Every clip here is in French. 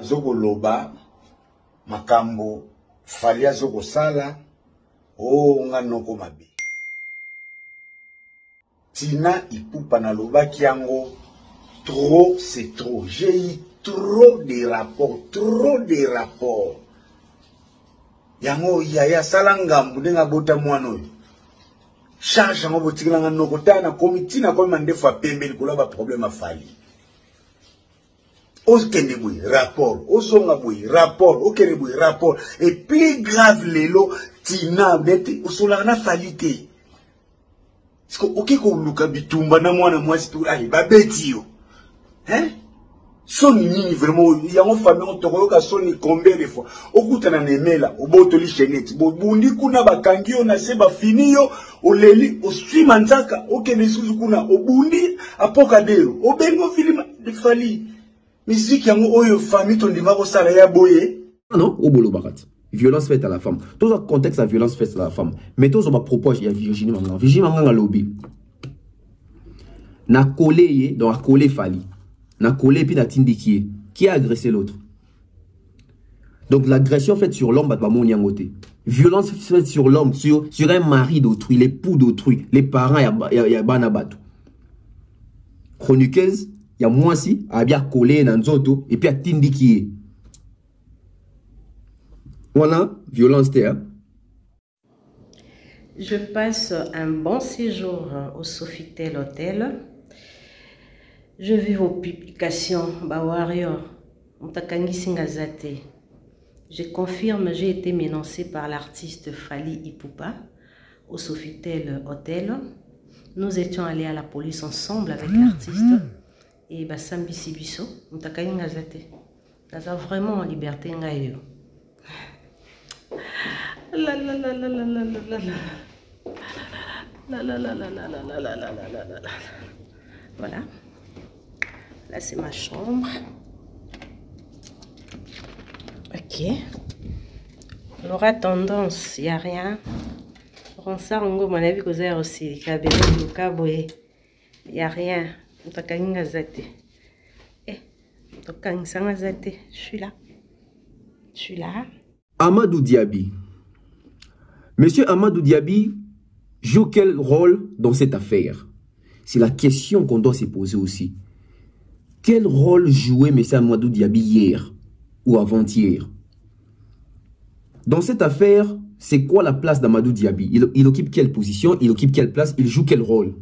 Zoko loba makambo falia zoko sala o nganoko mabe. Tina ipupa na loba kiango trop c'est trop. J'ai eu trop de rapports, trop de rapports. Yango yaya salanga mbudenga bota mwano. Charge yango botikila nganoko tana komiti na kwa mandefu apembe likolo ba problème afali. Okende boui rapport, osonga boui rapport, okende boui rapport. Et plus grave lelo tina bete osola na falite. Parce que ok ko luka bitumba na mwana mwasi tu ai ba beti yo. Hein? Soni nini vraiment yango famille on toko ka soni combien de fois. Okutana nemela obotoli chenette. Bobundi kuna bakangi yo na se ba fini yo oleli oswima nzaka okende suzu kuna obundi apokadero. Obengo filima de fali. Musique yango oyo famille ton dimako sala ya boye. Non, au bolo barat. Violence faite à la femme. Tout le contexte à violence faite à la femme. Mais tout ça propose il y a Virginie Manga. Virginie Manga a lobby. Na collé donc a collé Fali. Na collé puis na tindiki qui a agressé l'autre. Donc l'agression faite sur l'homme ba mon yangote. Violence faite sur l'homme sur un mari d'autrui, l'époux d'autrui, les parents ya banabatu. Chroniqueuse il y a moi aussi, à bien coller dans Zoto, et puis à Tindiki. Voilà, violence terre. Je passe un bon séjour au Sofitel Hotel. Je vis vos publications, Bawario, Mtakangi Singazate. Je confirme, j'ai été menacé par l'artiste Fali Ipupa au Sofitel Hotel. Nous étions allés à la police ensemble avec l'artiste. Et Basambi Sibiso, Mtakayi Ngazate. Naza vraiment en liberté ngayo. La la la la la la la la. La la la la la la la la la la la. Voilà. Là c'est ma chambre. Ok. On aura tendance, il n'y a rien. Ronsarongo, mon avis, que c'est aussi. Kabelo, Kaboé. Il n'y a rien. Je suis là. Je suis là. Amadou Diaby. Monsieur Amadou Diaby joue quel rôle dans cette affaire? C'est la question qu'on doit se poser aussi. Quel rôle jouait monsieur Amadou Diaby hier ou avant-hier? Dans cette affaire, c'est quoi la place d'Amadou Diaby? Il occupe quelle position? Il occupe quelle place? Il joue quel rôle?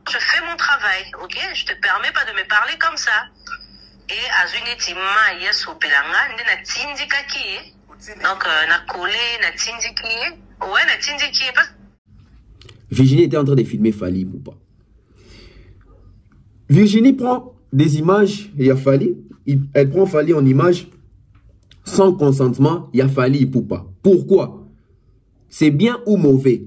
Je fais mon travail, ok? Je te permets pas de me parler comme ça. Et à une yes opelanga, na tindika ki. Donc na collé, na tindiki. Ouais, na tindiki. Virginie était en train de filmer Fali Ipupa. Virginie prend des images, il y a Fali. Elle prend Fali en image sans consentement, il y a Fali Ipupa. Pourquoi? C'est bien ou mauvais?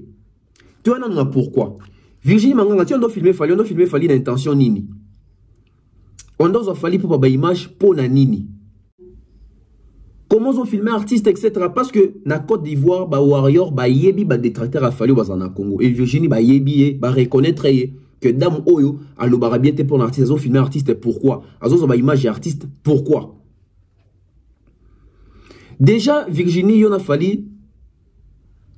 Tu en as pourquoi? Virginie Manganga, tu dois filmer Fali d'intention nini. On doit Fali pour ba image pour na nini. Comment on filmer artiste etc. Parce que na Côte d'Ivoire ba warrior ba yebi ba détracteur a Fali bazana Congo et Virginie ba yebi ba reconnaître que dame oyo alo ba bien te pour artiste, on filmer artiste pourquoi? Azo ba image artiste pourquoi? Déjà Virginie yona Fali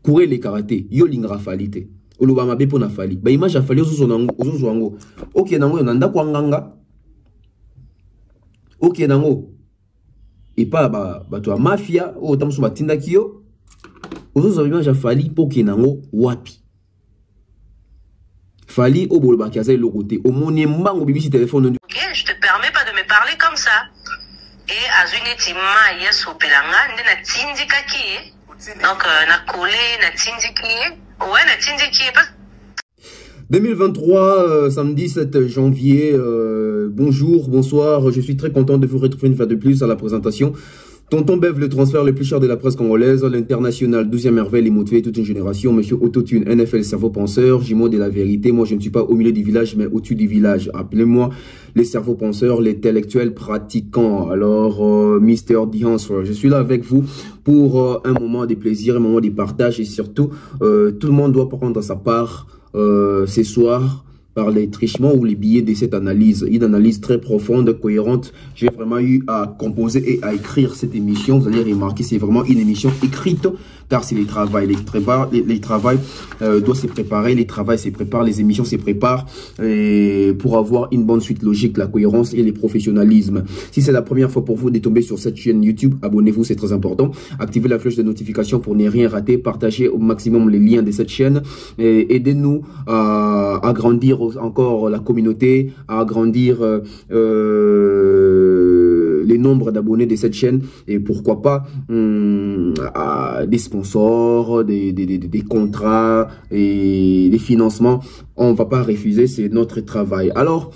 courir les karaté, yo lingra Fali te. Olubama be pona Fali. Ba image a Fali ozo nango. OK nango yo nanda kwanganga. OK nango. Et pas ba to mafia o tamso batinda kiyo. Ozo image a Fali poke nango wapi. Fali o bolo ba kiaza le côté. O moni mbango bibi si téléphone. OK, je te permets pas de me parler comme ça. Et à une yes opelanga ndena tindika ki. Donc na collé na tindiki. Ouais, na tindiki. 2023, samedi 7 janvier, bonjour, bonsoir, je suis très content de vous retrouver une fois de plus à la présentation. Tonton Bev, le transfert le plus cher de la presse congolaise, l'international, 12e merveille, les motivés, toute une génération, Monsieur Autotune, NFL, cerveau penseur, jumeau de la vérité, moi je ne suis pas au milieu du village, mais au-dessus du village, appelez-moi les cerveaux penseurs, l'intellectuel pratiquant, alors Mister The Answer, je suis là avec vous pour un moment de plaisir, un moment de partage et surtout, tout le monde doit prendre sa part ce soir, par les trichements ou les billets de cette analyse. Une analyse très profonde, cohérente. J'ai vraiment eu à composer et à écrire cette émission. Vous allez remarquer, c'est vraiment une émission écrite, car c'est les travails. Les travails doivent se préparer, les travails se préparent, les émissions se préparent pour avoir une bonne suite logique, la cohérence et le professionnalisme. Si c'est la première fois pour vous de tomber sur cette chaîne YouTube, abonnez-vous, c'est très important. Activez la cloche de notification pour ne rien rater. Partagez au maximum les liens de cette chaîne. Aidez-nous à agrandir encore la communauté, à agrandir les nombres d'abonnés de cette chaîne et pourquoi pas des sponsors, des contrats et des financements. On ne va pas refuser, c'est notre travail. Alors,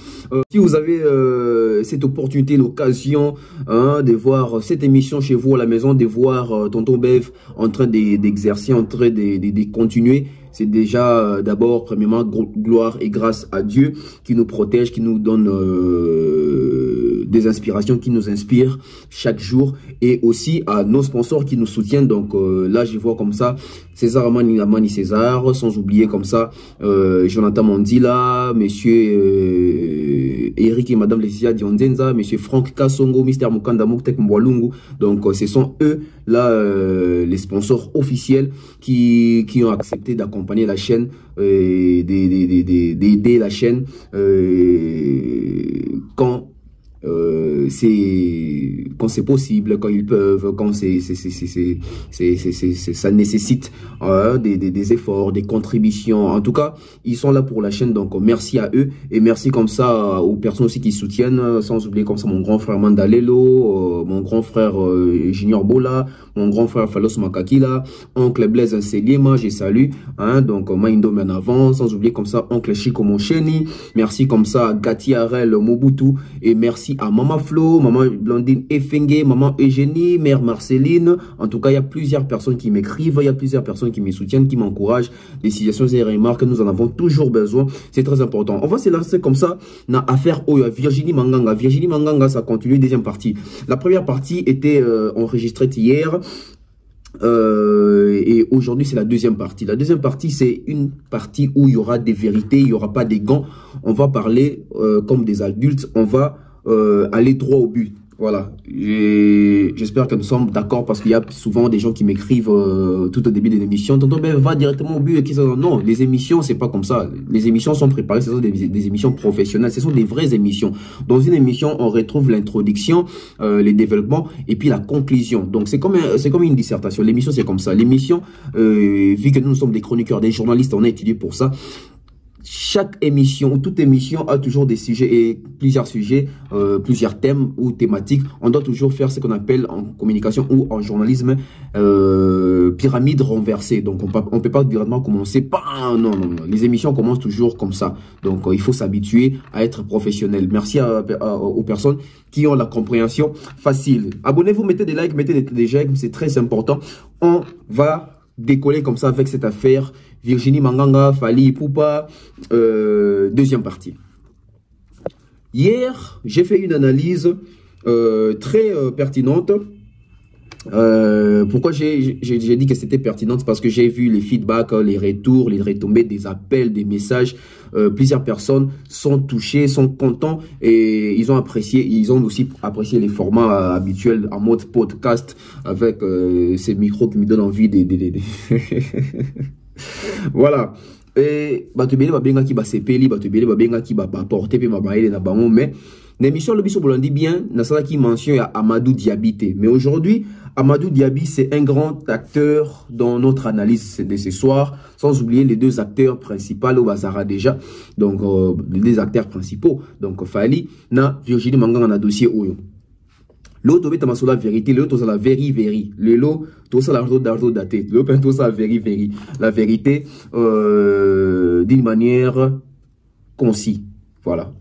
si vous avez cette opportunité, l'occasion de voir cette émission chez vous à la maison, de voir Tonton Bev en train d'exercer, en train de continuer, c'est déjà d'abord, premièrement, gloire et grâce à Dieu qui nous protège, qui nous donne des inspirations, qui nous inspirent chaque jour et aussi à nos sponsors qui nous soutiennent. Donc là, je vois comme ça César Amani César, sans oublier comme ça Jonathan Mandila, monsieur Eric et madame Laetitia Diondenza, monsieur Franck Kassongo, Mister Mukanda Muktek Mwalungu. Donc ce sont eux là les sponsors officiels qui ont accepté d'accompagner la chaîne, d'aider la chaîne quand c'est possible, quand ils peuvent, quand ça nécessite des efforts, des contributions. En tout cas, ils sont là pour la chaîne, donc merci à eux et merci comme ça aux personnes aussi qui soutiennent, sans oublier comme ça mon grand frère Mandalelo, mon grand frère Junior Bola, mon grand frère Falos Makakila, oncle Blaise Nseliema, je salue, donc Maindo en avant, sans oublier comme ça oncle Chico Moncheni, merci comme ça Gati Arel Mobutu et merci à Maman Flo, Maman Blondine Efenge, Maman Eugénie, Mère Marceline. En tout cas, il y a plusieurs personnes qui m'écrivent, il y a plusieurs personnes qui me soutiennent, qui m'encouragent. Les situations et remarques, nous en avons toujours besoin. C'est très important. On va se lancer comme ça dans l'affaire Virginie Manganga. Virginie Manganga, ça continue, deuxième partie. La première partie était enregistrée hier. Et aujourd'hui c'est la deuxième partie. La deuxième partie c'est une partie où il y aura des vérités, il n'y aura pas des gants. On va parler comme des adultes, on va aller droit au but. Voilà, j'espère que nous sommes d'accord parce qu'il y a souvent des gens qui m'écrivent tout au début de l'émission. Tonton Ben va directement au but. Non, les émissions c'est pas comme ça. Les émissions sont préparées, ce sont des émissions professionnelles, ce sont des vraies émissions. Dans une émission, on retrouve l'introduction, les développements et puis la conclusion. Donc c'est comme une dissertation. L'émission c'est comme ça. L'émission, vu que nous sommes des chroniqueurs, des journalistes, on a étudié pour ça. Chaque émission, toute émission a toujours des sujets et plusieurs sujets, plusieurs thèmes ou thématiques. On doit toujours faire ce qu'on appelle en communication ou en journalisme pyramide renversée. Donc on peut pas directement commencer non. Les émissions commencent toujours comme ça. Donc il faut s'habituer à être professionnel. Merci aux personnes qui ont la compréhension facile. Abonnez-vous, mettez des likes, mettez des j'aime, c'est très important. On va décoller comme ça avec cette affaire Virginie Manganga, Fally Ipupa, deuxième partie. Hier, j'ai fait une analyse très pertinente. Pourquoi j'ai dit que c'était pertinente? Parce que j'ai vu les feedbacks, les retours, les retombées, des appels, des messages. Plusieurs personnes sont touchées, sont contents et ils ont aussi apprécié les formats habituels en mode podcast avec ces micros qui me donnent envie de... Voilà. Et batubeli babenga ki ba sepeli, batubeli babenga ki ba porter pe ba baile na bango, mais l'émission le biso bolandi bien na sala qui mention à Amadou Diaby. Mais aujourd'hui, Amadou Diaby c'est un grand acteur dans notre analyse de ce soir, sans oublier les deux acteurs principaux au Bazara déjà. Donc les deux acteurs principaux, donc Fally na Virginie Manganga na dossier Oyo. L'autre est la vérité, l'autre est la vérité. L'autre tout ça l'argent d'argent daté. L'autre tout ça la vérité d'une manière concis. Voilà.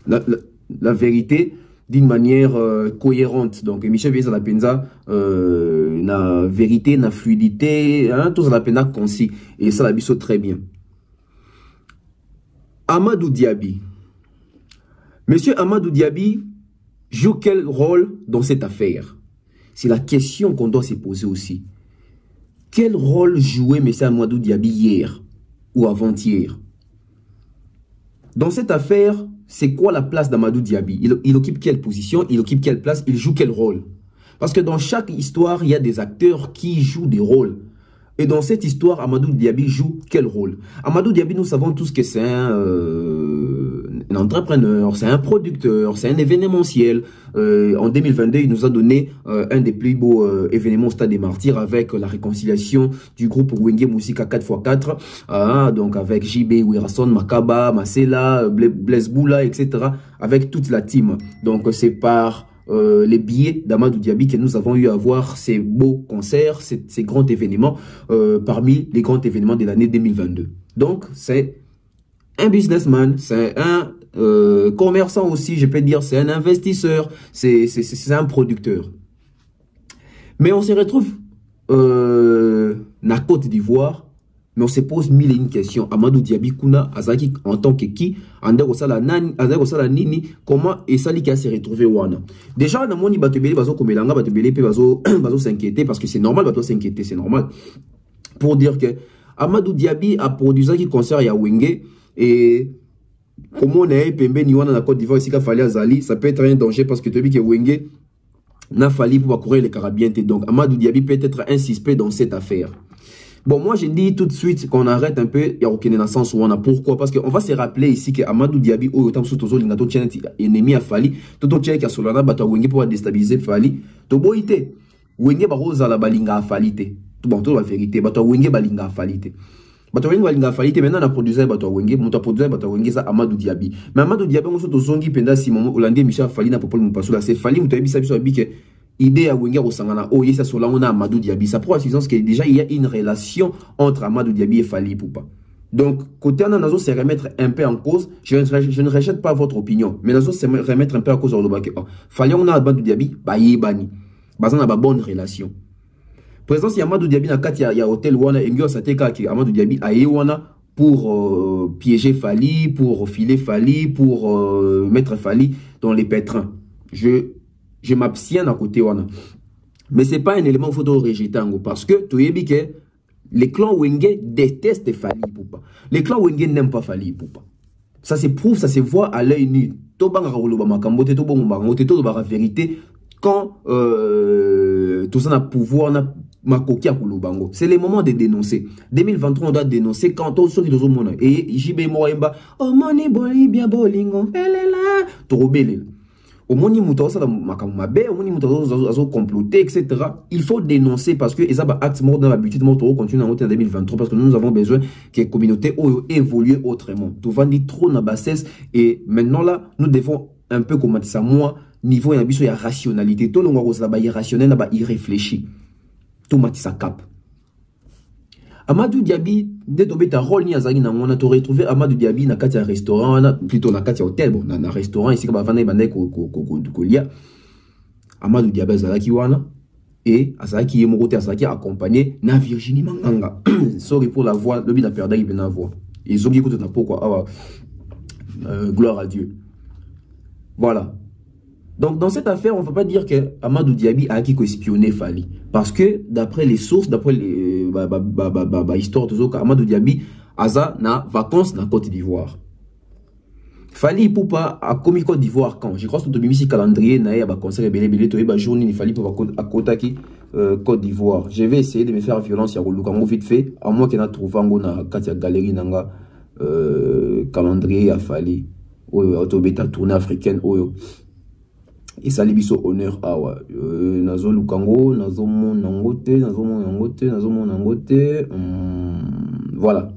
La vérité d'une manière cohérente. Donc, Michel Viesa la penza, na vérité, na fluidité, hein, tout ça la penza concis. Et ça la biso très bien. Amadou Diaby. Monsieur Amadou Diaby joue quel rôle dans cette affaire? C'est la question qu'on doit se poser aussi. Quel rôle jouait M. Amadou Diaby hier ou avant-hier? Dans cette affaire, c'est quoi la place d'Amadou Diaby? Il occupe quelle position? Il occupe quelle place? Il joue quel rôle? Parce que dans chaque histoire, il y a des acteurs qui jouent des rôles. Et dans cette histoire, Amadou Diaby joue quel rôle? Amadou Diaby, nous savons tous que c'est un entrepreneur, c'est un producteur, c'est un événementiel. En 2022, il nous a donné un des plus beaux événements au Stade des Martyrs avec la réconciliation du groupe Wenge Musica 4x4, donc avec JB, Wirason, Makaba, Masela, Blaise Boula, etc. avec toute la team. Donc c'est par les billets d'Amadou Diaby que nous avons eu à voir ces beaux concerts, ces grands événements parmi les grands événements de l'année 2022. Donc c'est un businessman, c'est un commerçant aussi, je peux dire, c'est un investisseur, c'est un producteur. Mais on se retrouve na Côte d'Ivoire, mais on se pose mille et une questions. Amadou Diaby Kuna Azaki en tant que qui, Andeko Sala Nini, comment et Sali qui a se retrouvé wana. Déjà, dans mon Batebele, bazo komelanga, Batebele, bazo s'inquiéter parce que c'est normal, bazo s'inquiéter, c'est normal. Pour dire que Amadou Diaby a produit ça qui concert ya Wenge et comment on a pembe ni wana na Côte d'Ivoire ici qu'a fallu Azali, ça peut être un danger parce que tu dis que Wenge n'a fallu pour courir les Carabiens. Donc Amadou Diaby peut être un suspect dans cette affaire. Bon, moi, je dis tout de suite qu'on arrête un peu, il y a aucune naissance où on a. Pourquoi? Parce qu'on va se rappeler ici que Amadou Diaby, autant que Tozo Lingato Tchène, ennemi à Fali, Toto Tchène qui a Solana, Bato Wenge pour déstabiliser Fali. Tobo ite, Wenge Baroza la balinga à Falite. Tout bon, tout la vérité, Bato Wenge balinga à Falite. Bato Wenge balinga à Falite, maintenant on a produit Bato Wenge, on a produit Bato Wenge, ça Amadou Diaby. Mais Amadou Diaby, on se Tozongi, Penda Simon, Hollandais, Michel Fali, n'a pas pour le Moupasou, là, c'est Fali, ou t'as ça, que idée à Wenge au Sangana, oh, ça sur là, on a Amadou Diaby. Ça prouve à suffisance que déjà il y a une relation entre Amadou Diaby et Fali Poupa. Donc, côté Nazo, c'est remettre un peu en cause. Je ne rejette pas votre opinion, mais Nazo, c'est remettre un peu en cause. Fali, on a Amadou Diaby, bah, il est banni. Bah, on a une bonne relation. Présence, il y a Amadou Diaby, il y a hôtel Wana, Engyo Sateka, qui Amadou Diaby, a Wana pour piéger Fali, pour filer Fali, pour mettre Fali dans les pétrins. Je m'abstiens à côté wana. Mais ce n'est pas un élément qu'il faut rejeter parce que tu sais que les clans Wenge détestent Fali Poupa. Les clans Wenge n'aiment pas Fali Poupa. Ça se prouve, ça se voit à l'œil nu. La vérité quand tout ça n'a pouvoir c'est le moment de dénoncer. 2023 on doit dénoncer quand on sort de monde et JB Moemba oh money boli bien bolingo elela trop belle. Au moins, il faut comploter, etc. Il faut dénoncer parce que les actes morts dans l'habitude continuent en 2023 parce que nous avons besoin que les communautés évoluent autrement. Tout va dire trop na bassesse et maintenant là, nous devons un peu commenter ça. Moi, niveau il y a rationalité. Tout le monde là-bas irrationnel, là-bas irréfléchi. Tout m'a ça cap. Amadou Diaby, dès que tu as rôle ni azali na mona, tu retrouvé Amadou Diaby na katia restaurant, plutôt na katia hôtel, bon, na restaurant ici comme vana ibande kolia. Amadou Diaby azalaki wana et azalaki yemokote azalaki accompagné na Virginie Manganga. Sorry pour la voix, le bi na perda ibena voix. Ils ont dit écoute na pourquoi gloire à Dieu. Voilà. Donc, dans cette affaire, on ne va pas dire que Amadou Diaby a qui espionner Fali. Parce que, d'après les sources, d'après les histoires de Zoka, Amadou Diaby a na vacances dans Côte d'Ivoire. Fali Poupa a commis Côte d'Ivoire quand? Je crois que tu as mis ce calendrier, il y a un concert, il y a journée, il fallait pour à Kotaki, Côte d'Ivoire. Je vais essayer de me faire violence à Rouloukango vite fait, à moins qu'il y ait trouvé un Katia Galerie, nanga calendrier à Fali. Autobeta tournée africaine, et ça les biso honneur awa nazo lukango nazo monangote nazo monangote voilà.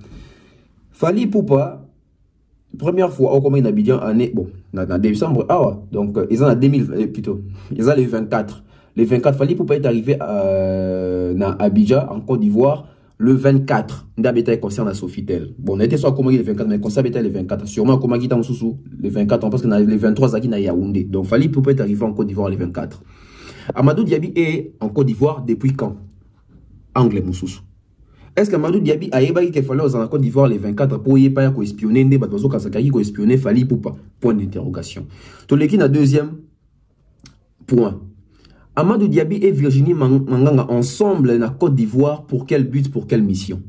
Fali Poupa première fois au comme in Abidjan année bon dans décembre awa donc ils ont 2000 plutôt ils ont les 24 Fali Poupa est arrivé à Abidjan en Côte d'Ivoire le 24, Ndabeta concerne à Sofitel. Bon, on était soit comment le 24, mais concerne le 24. Sûrement comment il le 24, parce que le 23, il y a Yaoundé. Donc, Fali peut être arrivé en Côte d'Ivoire le 24. Amadou Diaby est en Côte d'Ivoire depuis quand? Anglais Moussous. Est-ce que Amadou Diaby a ébahi qu'il fallait en Côte d'Ivoire le 24 pour y pas espionner, ne pas espionner Fali ou pas? Point d'interrogation. Tout l'équipe a deuxième point. Amadou Diaby et Virginie Manganga ensemble en Côte d'Ivoire pour quel but, pour quelle mission?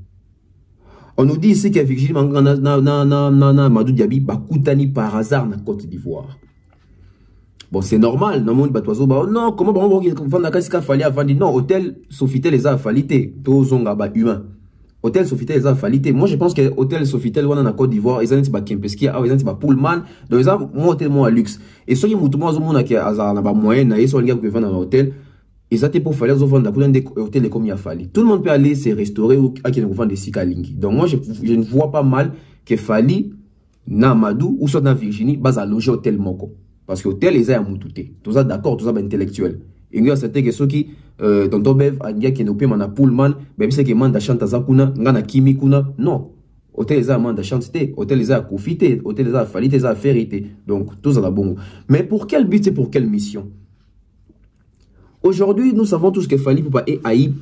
On nous dit ici que Virginie Manganga Amadou Diaby Bakoutani par hasard en Côte d'Ivoire. Bon, c'est normal. Non, comment on fallu avant non, hôtel Sofitel les a falité. Tous ont humain. Hôtel Sofitel les a falité. Moi, je pense que hôtel Sofitel en Côte d'Ivoire, ils ont dit Kempeski, ils ont dit Pullman, donc ils ont monté à luxe. Et ceux qui ont qui ont moyen, ils sont les gars qui vont dans l'hôtel. Ils ont été pour faire les offres pour des hôtels comme il a fallu. Tout le monde peut aller se restaurer ou à qui ne vend des sikalingi. Donc moi, je ne vois pas mal que Fali, Namadou ou soit dans Virginie, base à loger hôtel Moko. Parce que l'hôtel, ils ont à moutouté. Tout ça, d'accord, tout ça, intellectuel. Il y a certains qui, dans ton bev, il y a qui ne peut pas Pullman, même si ils mandent à chanter à Kuna, à Kimi Kuna. Non. Hôtel, ils ont mandé à chanter, hôtel, ils ont à confiter, hôtel, ils ont à faliter, ils ont à feriter. Donc, tout ça, là, bon. Mais pour quel but et pour quelle mission? Aujourd'hui, nous savons tous que Fali peut pas être haï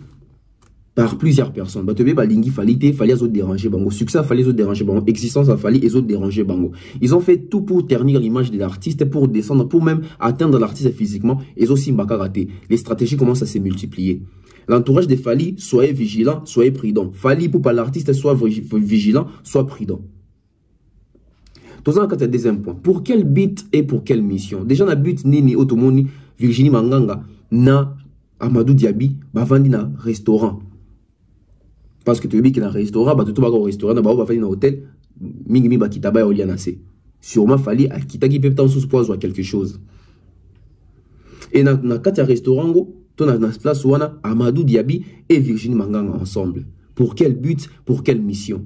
par plusieurs personnes. Batebe balingi falite, fallait les autres déranger bango. Succès fallait les autres déranger bango. Existence a fallu les autres déranger bango. Ils ont fait tout pour ternir l'image de l'artiste, pour descendre, pour même atteindre l'artiste physiquement. Et aussi mbaka raté. Les stratégies commencent à se multiplier. L'entourage de Fali, soyez vigilant, soyez prudent. Fali pour pas l'artiste soit vigilant, soit prudent. Tout ça, quand deuxième point. Pour quel but et pour quelle mission? Déjà, na but ni Otomoni, Virginie Manganga, na Amadou Diaby, bavandi na restaurant. Parce que tu veux qu'il y a un restaurant, tu vas au restaurant, tu vas faire un hôtel, mingi ba kitaba ya olianase. Sûrement Fali a kitaki peut être sous poids ou quelque chose. Et na katia restaurant tu na place où Amadou Diaby et Virginie Manganga ensemble. Pour quel but, pour quelle mission?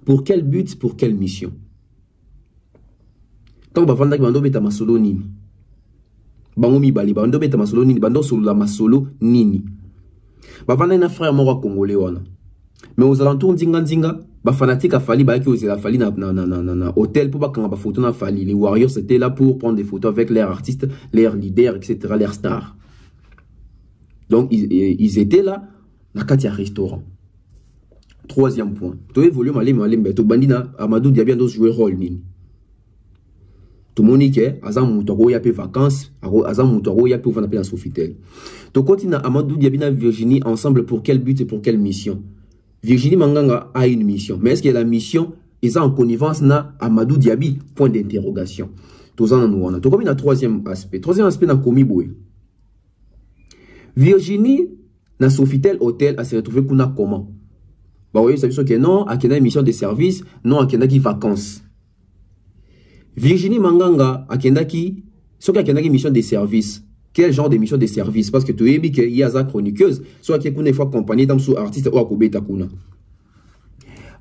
Pour quel but, pour quelle mission? Tant ba vanda ki bando beta masolo nini. Bango mi bali bando beta masolo nini, bando solo la masolo nini. Bavanda na frère moko congolais wana. Mais aux alentours nzinga ba fanatique a Fali ba ki osela Fali na hôtel pour ba kanga ba photo na Fali. Les Warriors c'était là pour prendre des photos avec leurs artistes, leurs leaders, etc., leurs stars. Donc ils étaient là na katia restaurant. Troisième point. To évolue malé to bandina Amadou Diaby ando jouer rôle nini. Tout le monde dit que Azam Moutoro y a peu vacances, Azam Moutoro y a peu vendre la Sofitel. Tu continues Amadou Diaby et Virginie ensemble pour quel but et pour quelle mission? Virginie Manganga a une mission, mais est-ce que la mission est en connivence na Amadou Diaby? Point d'interrogation. Tout ça nous on a. Tu comme un troisième aspect. Troisième aspect na komi boy. Virginie na Sofitel hôtel a se retrouvé kuna comment? Bah oui, ça veut dire que non, a une mission de service, non a une vacances. Virginie Manganga a kendaki, soit qu'il y a une mission de service. Quel genre de mission de service? Parce que tu es dit qu'il y a des chroniqueuses, soit qu'il y a une fois compagnie dans sous artiste ou à Kobeta Kuna.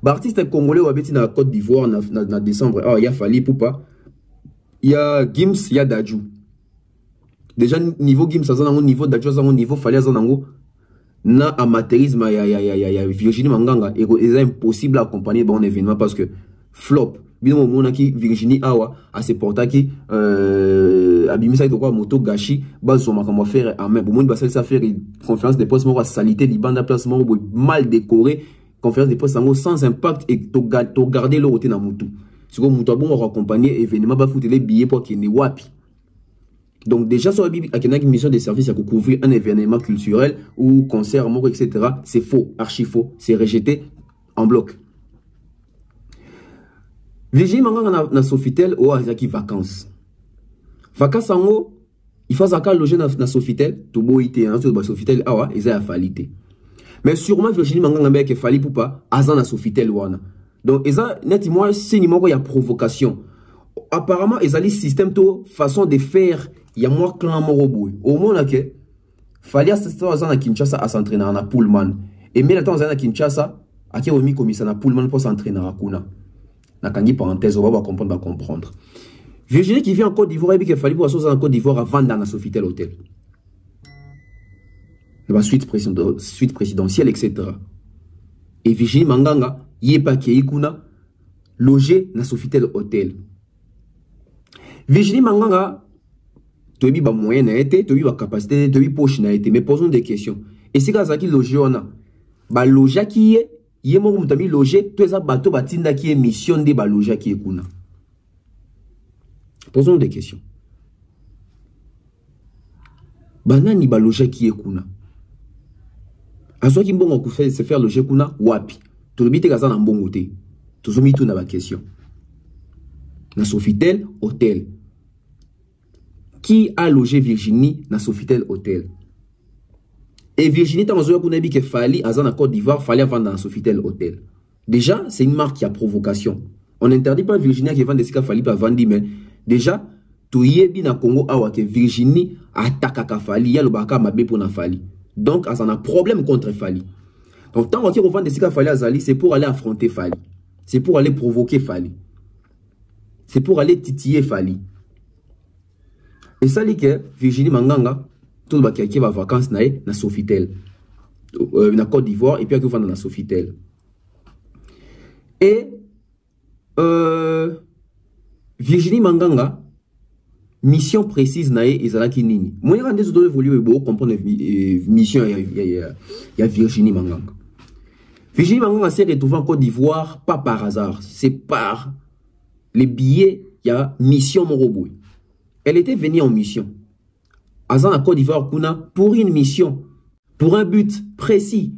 Artiste congolais ou habité dans la Côte d'Ivoire en décembre, il y a Fali Poupa, il y a Gims, il y a Dadju. Déjà, niveau Gims, ça a un niveau Dadju, ça a un niveau Fali, ça a un na amateurisme, il y a Virginie Manganga, et c'est impossible à accompagner un événement parce que flop. Bien au moment qui Virginie Awa a se porté qui abimisa de quoi moto gachi base sur comment faire en main pour moi ça faire conférence de presse moi salité libanda placement mal décoré conférence de presse sans impact et to garder le roté na moto si comme moto bon accompagner événement ba foutre les billets pour qu'il ne wapi. Donc déjà sur la Bible à une mission de service à couvrir un événement culturel ou concert mort etc. c'est faux, archi faux, c'est rejeté en bloc. Virginie Manganga na Sofitel ou azaki vacances. Vacances en haut, il faut zaka loger na Sofitel, to boité hein, sur Sofitel awa, ils a falité. Mais sûrement Virginie Manganga mbe ke fali poupa azan na Sofitel wana. Donc eza net moi c'est numéro ya provocation. Apparemment ezali système to façon de faire ya moi clan moroboy. Au moins que fali assistant azan na Kinshasa à s'entraîner na Pullman. Et mais attends azan na Kinshasa, aki omi commissaire na Pullman pour s'entraîner na Kuna. Nakangi parenthèse, on va comprendre. Virginie qui vient en Côte d'Ivoire, et qu'il fallait pour en Côte d'Ivoire avant dans la Sofitel hôtel. La suite présidentielle, etc. Et Virginie Manganga, yepa keikuna, logé na Sofitel Hotel. Virginie Manganga, tu as moyen na été, tu as capacité, tu as poche na été, mais posons des questions. Et si quand ça qui logé on a, ba loja qui est, yé mo mutami logé, tu as bateau batinda qui est mission de ba loja qui est kuna. Posons des questions. Banani ba loja qui est kuna. Aso ki mbongo ku se faire loger kuna wapi. To bite kaza na mbongo te. To zomi tout na ba question. Na Sofitel Hotel. Qui a logé Virginie na Sofitel Hotel? Et Virginie ta mazoya kuna bi ke Fally azana Côte d'Ivoire, Fally avant dans Sofitel Hotel. Déjà, c'est une marque qui a provocation. On n'interdit pas Virginie qui vend des sika Fally pas vendre, mais déjà to yebi na Congo awa ke Virginie attaque Fally ya lobaka mabe pour na Fally. Donc, on a un problème contre Fally. Donc, tant qu'on revend des sika Fally à Zali, c'est pour aller affronter Fally. C'est pour aller provoquer Fally. C'est pour aller titiller Fally. Et ça dit que Virginie Manganga, tout le monde qui va en vacances na Sofitel, na Côte d'Ivoire, et puis qui va dans Sofitel. Et Virginie Manganga, mission précise nae ezalaki nini. Moi quand des autres évoluer beau comprendre mission il y a Virginie Manganga. Virginie Manganga s'est retrouvée en Côte d'Ivoire pas par hasard, c'est par les billets, il y a mission Moroboui. Elle était venue en mission. Azan à Côte d'Ivoire kuna pour une mission, pour un but précis.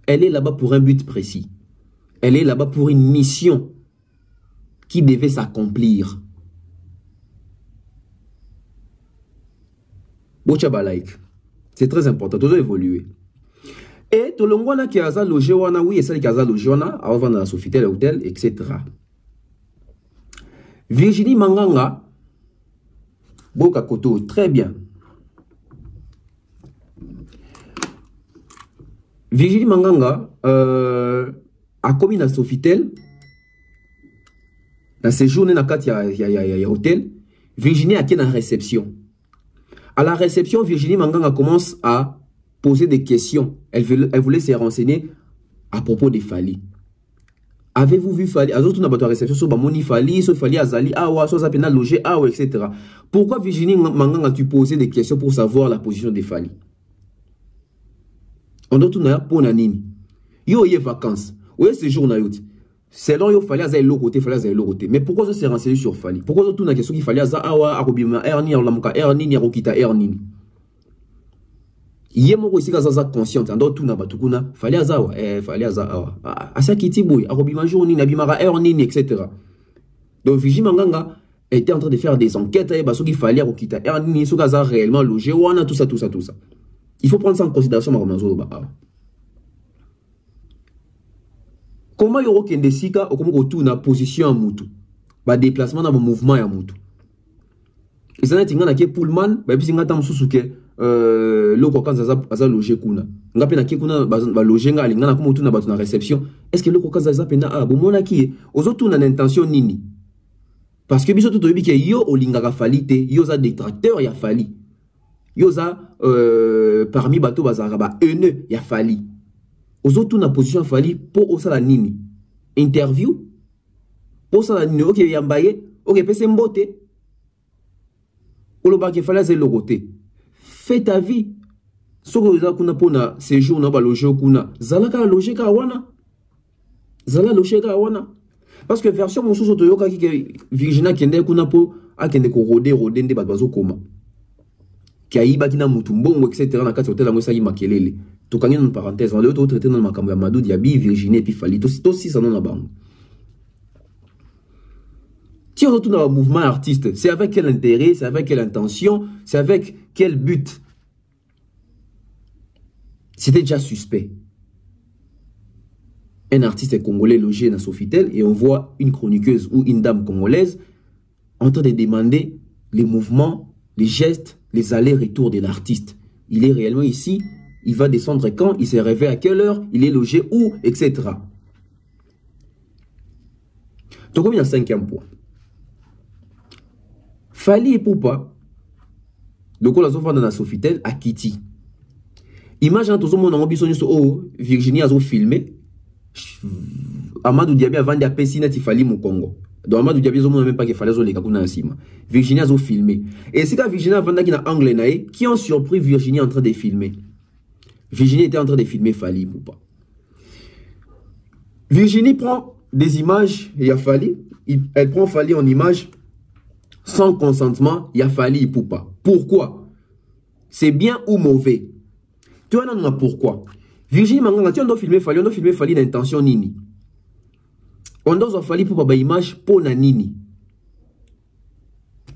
Elle est là-bas pour un but précis. Elle est là-bas pour une mission qui devait s'accomplir. C'est très important, tout doit évoluer. Et tout le monde qui a logé, oui, et celle qui a logé, avant dans la Sofitel Hotel, etc. Virginie Manganga, Boka Koto, très bien. Virginie Manganga a commis dans Sofitel, dans ces journées, il y a hôtel, Virginie a été dans réception. À la réception, Virginie Manganga commence à poser des questions. Elle voulait se renseigner à propos de Fally. Avez-vous vu Fally? À d'autres, on a la réception sur Bamoni Fally, sur Fally Azali, sur Zapena Logé, etc. Pourquoi Virginie Manganga tu posé des questions pour savoir la position de Fally? On doit tout pour Nanini. Yo y vacances. Où est ce jour na yoti? Selon yo Fally Azali l'autre côté, Fally Azali l'autre côté. Mais pourquoi ça s'est renseigné sur Fally? Pourquoi tout na question qu'il fallait Azali arobima erni arlamuka erni arokita erni? Yemo ici kaza consciente ando tout na batukuna Fally Azali Fally Azali asa kitiboy arobima jour ni nabimara erni etc. Donc Virginie Manganga était en train de faire des enquêtes et baso qu'il fallait arokita erni so kaza réellement logé wana tout ça. Il faut prendre ça en considération Comment yoro kende sika ou comment tu na position à mutu ba déplacement dans mouvement ya mutu et ça n'inga na ke pullman ba bisinga tam susuke loko kanza za loger kuna ngape na ke kuna ba loger nga linga na kuma tu na ba na réception est-ce que loko kanza za pena bo mona ki ozotu na intention nini parce que biso to bi ke yo olinga ka Fally te yo za détracteur ya Fally yo za parmi bato bazara ba haineux ya Fally. Aux autres, na position Fally pour osala nini interview pour ça nini ok yambaye ok pese mbote oloba ke Fally Azali lokote fais ta vie soko za kuna pona séjour na ba loger kuna zalaka loger ka wana zala loger ka wana parce que version mosusu to yoka ki Virginia kende kuna po akende ko rode nde bazo koma ki aiba kina mutu mbongo etc na kati hotel ngo sa makelele. Tout quand une parenthèse, on l'a traité dans le Makambo Amadou Diaby, Virginie et Fally. Tout aussi ça non la banque. Si on retourne dans le mouvement artiste, c'est avec quel intérêt, c'est avec quelle intention, c'est avec quel but? C'était déjà suspect. Un artiste congolais logé dans Sofitel et on voit une chroniqueuse ou une dame congolaise en train de demander les mouvements, les gestes, les allers-retours de l'artiste. Il est réellement ici. Il va descendre quand, il s'est réveillé à quelle heure, il est logé où, etc. Donc, il y a un 5e point. Fally et Poupa, donc on a fait dans la Sofitel à Kitty. Imagine tout le monde en Virginie a filmé, Amadou Diaby a vendu à Pessina Tifali au Congo. Donc Amadou Diaby n'a même pas qu'il fallait les Kakuna Sima. Virginie a filmé. Et c'est quand Virginie a vendu qui a anglais qui ont surpris Virginie en train de filmer. Virginie était en train de filmer Fali Poupa. Virginie prend des images, il y a Fali. Elle prend Fali en image sans consentement, il y a Fali Poupa. Pourquoi? C'est bien ou mauvais? Tu vois, non, pourquoi? Virginie Manganga, tu dois filmer Fali d'intention nini. On doit faire pour une image pour la nini.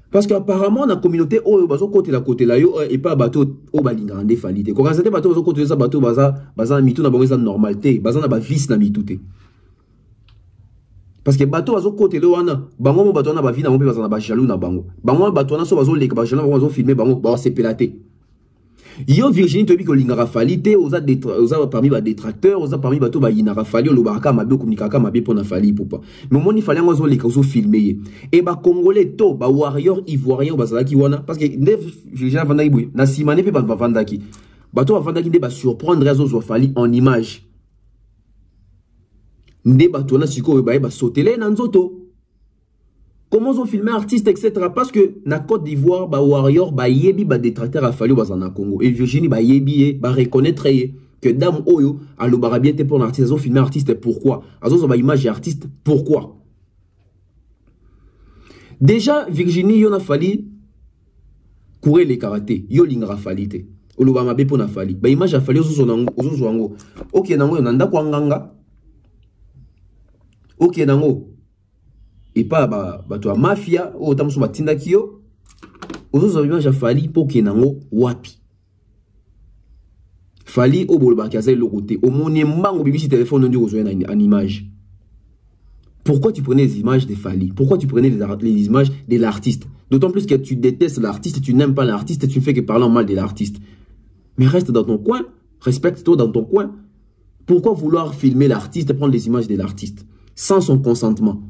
Parce qu'apparemment, la communauté, oh, côté là, et pas bateau, oh, balingande falite. Quand c'était bateau, côté ça, bateau, baza, mitou, na bonne normalité, baza, na vice, na mitouté. Parce que bateau, côté là, wana, bango, bateau, na vie, na mobile, baza, na jaloux, na bango. Bango, bateau, na so, bazo, les jaloux, bazo, filmer, bango, bah, c'est pélaté. Yo Virginie te dit que l'ingara falite osa parmi les détracteurs osa parmi bato ba inara fali o lobaka mabe communiquer mabe pour na fali poupa mais mon il fallait ngozo les kazo filmer et ba congolais to ba warrior ivoirien bazalaki wana parce que Virginie vanda ibu na simane pe ba vandaki bato vandaki nde ba surprendre azo fali en image nde bato na siko ba sauter na nzoto. Comment ils ont filmé artistes, etc. Parce que na Côte d'Ivoire, ba warrior, ba yebi, ba détracteur a fallu dans Congo. Et Virginie, ba yebi, ba reconnaître que Dame Oyo, a le barabien pour un artiste. Ils ont filmé artiste, pourquoi? Ils ont image artiste, pourquoi? Déjà, Virginie, il a fallu courir les karatés. Il a fallu. Il a fallu pour na fallu. Ba image a fallu aux zoango. Ok, nango, yonanda kwanganga. Ok, nango. Et pas bato mafia ou tamuso batinda kio ozo image a Fali pour que nango wapi Fali au bolo bakaza le côté au moni mbango bibi téléphone ndi ozo en image. Pourquoi tu prenais les images de Fali? Pourquoi tu prenais les images de l'artiste? D'autant plus que tu détestes l'artiste, tu n'aimes pas l'artiste, tu ne fais que parler mal de l'artiste. Mais reste dans ton coin, respecte-toi dans ton coin. Pourquoi vouloir filmer l'artiste, prendre les images de l'artiste sans son consentement?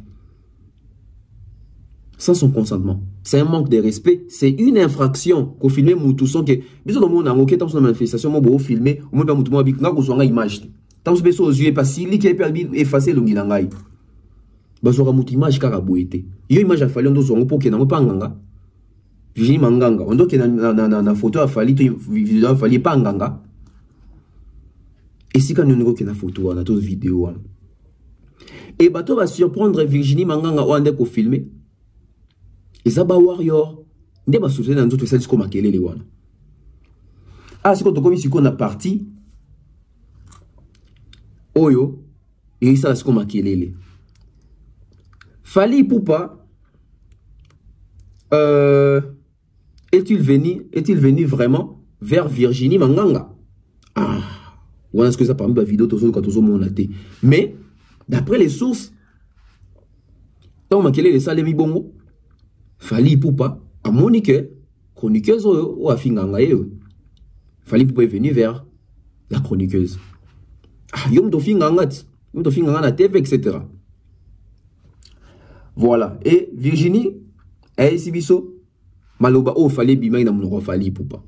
Sans son consentement. C'est un manque de respect. C'est une infraction qu'on filme Moutouson que bisous dans mon amour qui est dans une manifestation moi beau filmer au moins Moutouson avec n'a qu'on soit image. Tant que beso aux yeux pas si li qui est effacer le ngilangai. Bazora mouti image karabouete. Yo image a fallu on doit pour que n'a pas nganga. Virginie Manganga. On doit que na photo a fallu vidéo a fallu pas nganga. Et si quand nous que na photo na toute vidéo. Et bateau va surprendre Virginie Manganga ou ande ko filmer. Et ça ba warrior nde ba soutenir dans d'autres celles comme makelele wana. Ah c'est quand on commence qu'on a parti oyo et ça c'est comme makelele. Fali Poupa est-il venu vraiment vers Virginie Manganga? Ah, voilà ce que ça parmi la vidéo tous quand tous monaté. Mais d'après les sources tant makelele ça les mi bongo Fali Poupa a monique chroniqueuse ou a finganga yo. Fali Poupa est venu vers la chroniqueuse. Ah, yom to finganga na TV, etc. Voilà. Et Virginie, elle est biso maloba o Fali bimay na monoro Fali Poupa.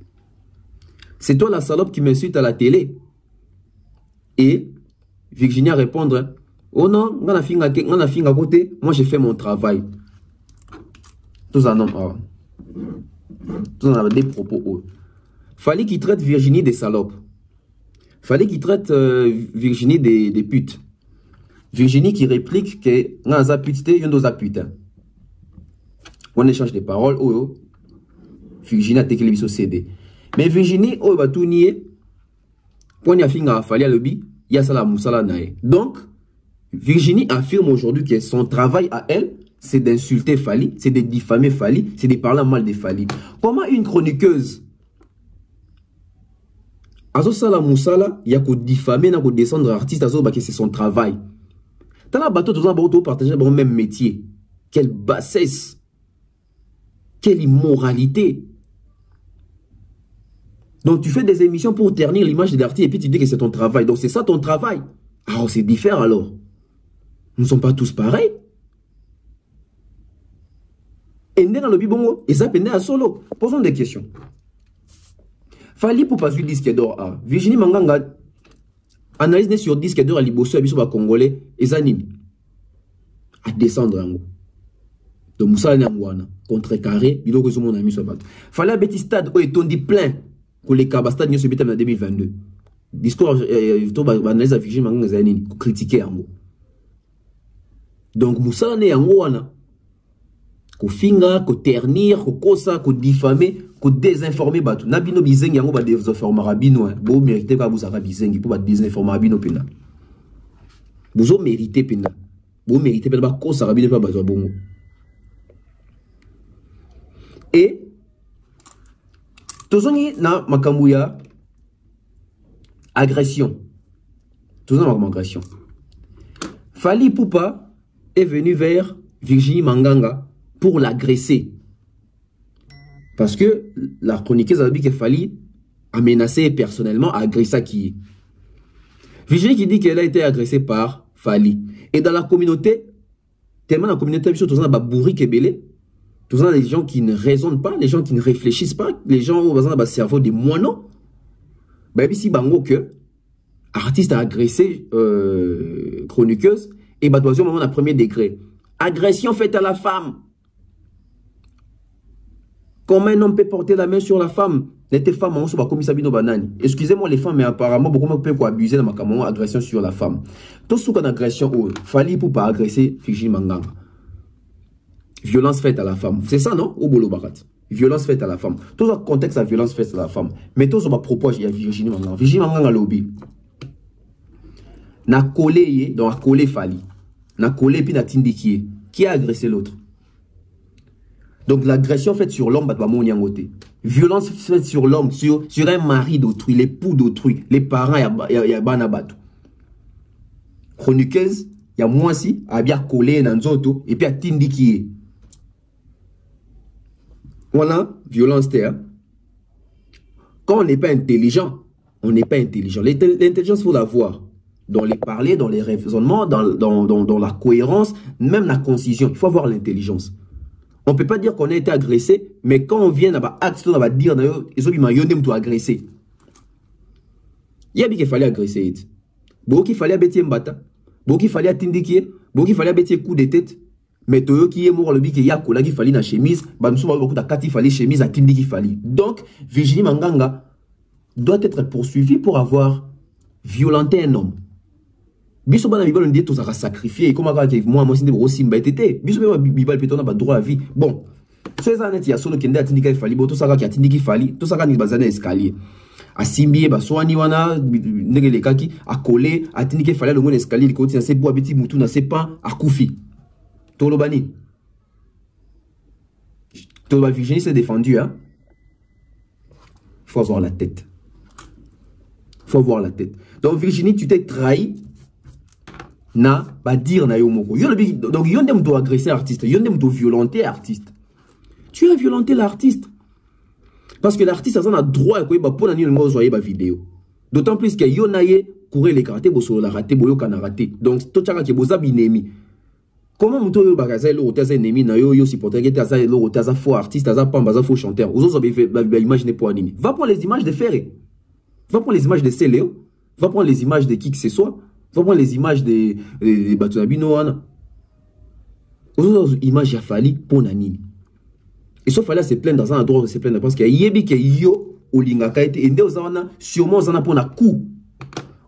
C'est toi la salope qui m'insulte à la télé. Et Virginie a répondre, oh non, ngana finga côté, moi j'ai fait mon travail. Tous en ont des propos. Fallait qu'il traite Virginie des salopes. Fallait qu'il traite Virginie des putes. Virginie qui réplique que Naza pute, Yondoza putain. On échange des paroles. Oh, Virginie a télévisé sur CD. Mais Virginie, oh, va tout nier. Pour y a finga Fali à l'obi, il y a ça la moussala nae. Donc, Virginie affirme aujourd'hui que son travail à elle, c'est d'insulter Fali, c'est de diffamer Fali, c'est de parler mal de Fali. Comment une chroniqueuse Azo sala moussala, il y a qu'au diffamer, il y a qu'au descendre artiste, azo que c'est son travail. T'as la bateau, tous en partager le même métier. Quelle bassesse, quelle immoralité. Donc tu fais des émissions pour ternir l'image de l'artiste et puis tu dis que c'est ton travail. Donc c'est ça ton travail. Ah, c'est différent alors. Nous ne sommes pas tous pareils. Et dans le bibongo, et ça pendait à solo. Posons des questions. Fali pour pas disque d'or. Virginie Manganga Analyse sur 10 qui est de la liboso à Congolais et Zanini. À descendre en haut. Donc Moussa Nyangwana, contrecarré, il doit que mon ami soit battu. Fallait un petit stade où il dit plein pour les cas, stade se en 2022. Discours, analyse à Fiji, Mangang Zanini, critiquer en haut. Donc Moussa Nyangwana, ko finga, ko ternir, ko kosa, ko diffamer, ko désinformer batu. Nabino bizengi yango ba désinformer rabino, bo mérité ka vous arabizengi pour ba désinformer rabino pena. Vous mérité pena. Vous méritez pas de kosa rabino pas bazwa bongo. Et tozongi na makambuya agression. Tozongi na agression. Fally Ipupa est venu vers Virginie Manganga pour l'agresser. Parce que la chroniqueuse a dit que Fally a menacé personnellement à agresser qui. Virginie qui dit qu'elle a été agressée par Fally. Et dans la communauté, tellement la communauté, tout ça, bourri kebele, tout ça, les gens qui ne raisonnent pas, les gens qui ne réfléchissent pas, les gens qui ont un cerveau de moineaux. Bah, ici, bango que artiste a agressé chroniqueuse et bah, au moment à premier degré. Agression faite à la femme. Comment un homme peut porter la main sur la femme? N'était femme, on se bat comme ça, banani. Excusez-moi les femmes, mais apparemment, beaucoup de gens peuvent abuser dans ma agression sur la femme. Tout ce qu'on a agression, Fally pour pas agresser Virginie Manganga. Violence faite à la femme. C'est ça, non? Au bolo barat. Violence faite à la femme. Tout le contexte à violence faite à la femme. Mais tout ce qu'on propos, il y a Virginie Manganga. Virginie Manganga lobby. Na collé, donc a collé Fally. Na collé puis na tindiki. Qui a agressé l'autre? Donc l'agression faite sur l'homme, violence faite sur l'homme, sur un mari d'autrui, l'époux d'autrui, les parents, il y a banabatu. Chroniqueuse, il y a moi aussi, à bien coller dans zoto, et puis à tindiki. Voilà, violence terre. Quand on n'est pas intelligent, on n'est pas intelligent. L'intelligence, il faut l'avoir. Dans les parler, dans les raisonnements, dans la cohérence, même la concision. Il faut avoir l'intelligence. On ne peut pas dire qu'on a été agressé, mais quand on vient à acte, on va dire ils ont agressé. Il y a qu'il fallait agresser. Beaucoup qu'il fallait abattre mbata, beaucoup qu'il fallait atindiki, beaucoup qu'il fallait abattre coup de tête. Mais toi qui est mort le bic, il y a qu'il fallait la chemise, bah nous beaucoup de fallait chemise atindiki fallait. Donc Virginie Manganga doit être poursuivie pour avoir violenté un homme. Biso bana bibal on dit tout ça sacrifié comment moi c'est aussi mbetete biso bibal peut on a droit à vie bon ces années il y a solo kende atindika Fally tout ça qui atindiki Fally tout ça ni bazana escalier asimbi ba soani wana ngele kaki akole atindiki Fally le mon escalier il continue c'est bois petit mutu na c'est pas akufi tolobani Toloba Virginie s'est défendu hein faut avoir la tête donc Virginie tu t'es trahi na ba dire na yo moko donc yon dem to agresser artiste yon dem to violenter artiste tu as violenté l'artiste parce que l'artiste a droit ko ba pona ni ngo zoyer ba vidéo d'autant plus que yon naye courir les karaté bo solo la raté boyo kana raté donc to tchaka ke boza binemi comment muto yo bagaza lo otaza ennemi na yo supporter que taza lo otaza faux artiste taza pamba za faux chanteur ozo ba imaginer pour anime va prendre les images de Ferré va prendre les images de Céléo va prendre les images de qui que ce soit. Va prendre les images des Batunabino. Aux images, il a fallu pour Nanini. Et sauf là, c'est plein dans un endroit, c'est plein parce qu'il y a Yebi qui est yo, au Lingakaite, et nous avons sûrement pour un coup.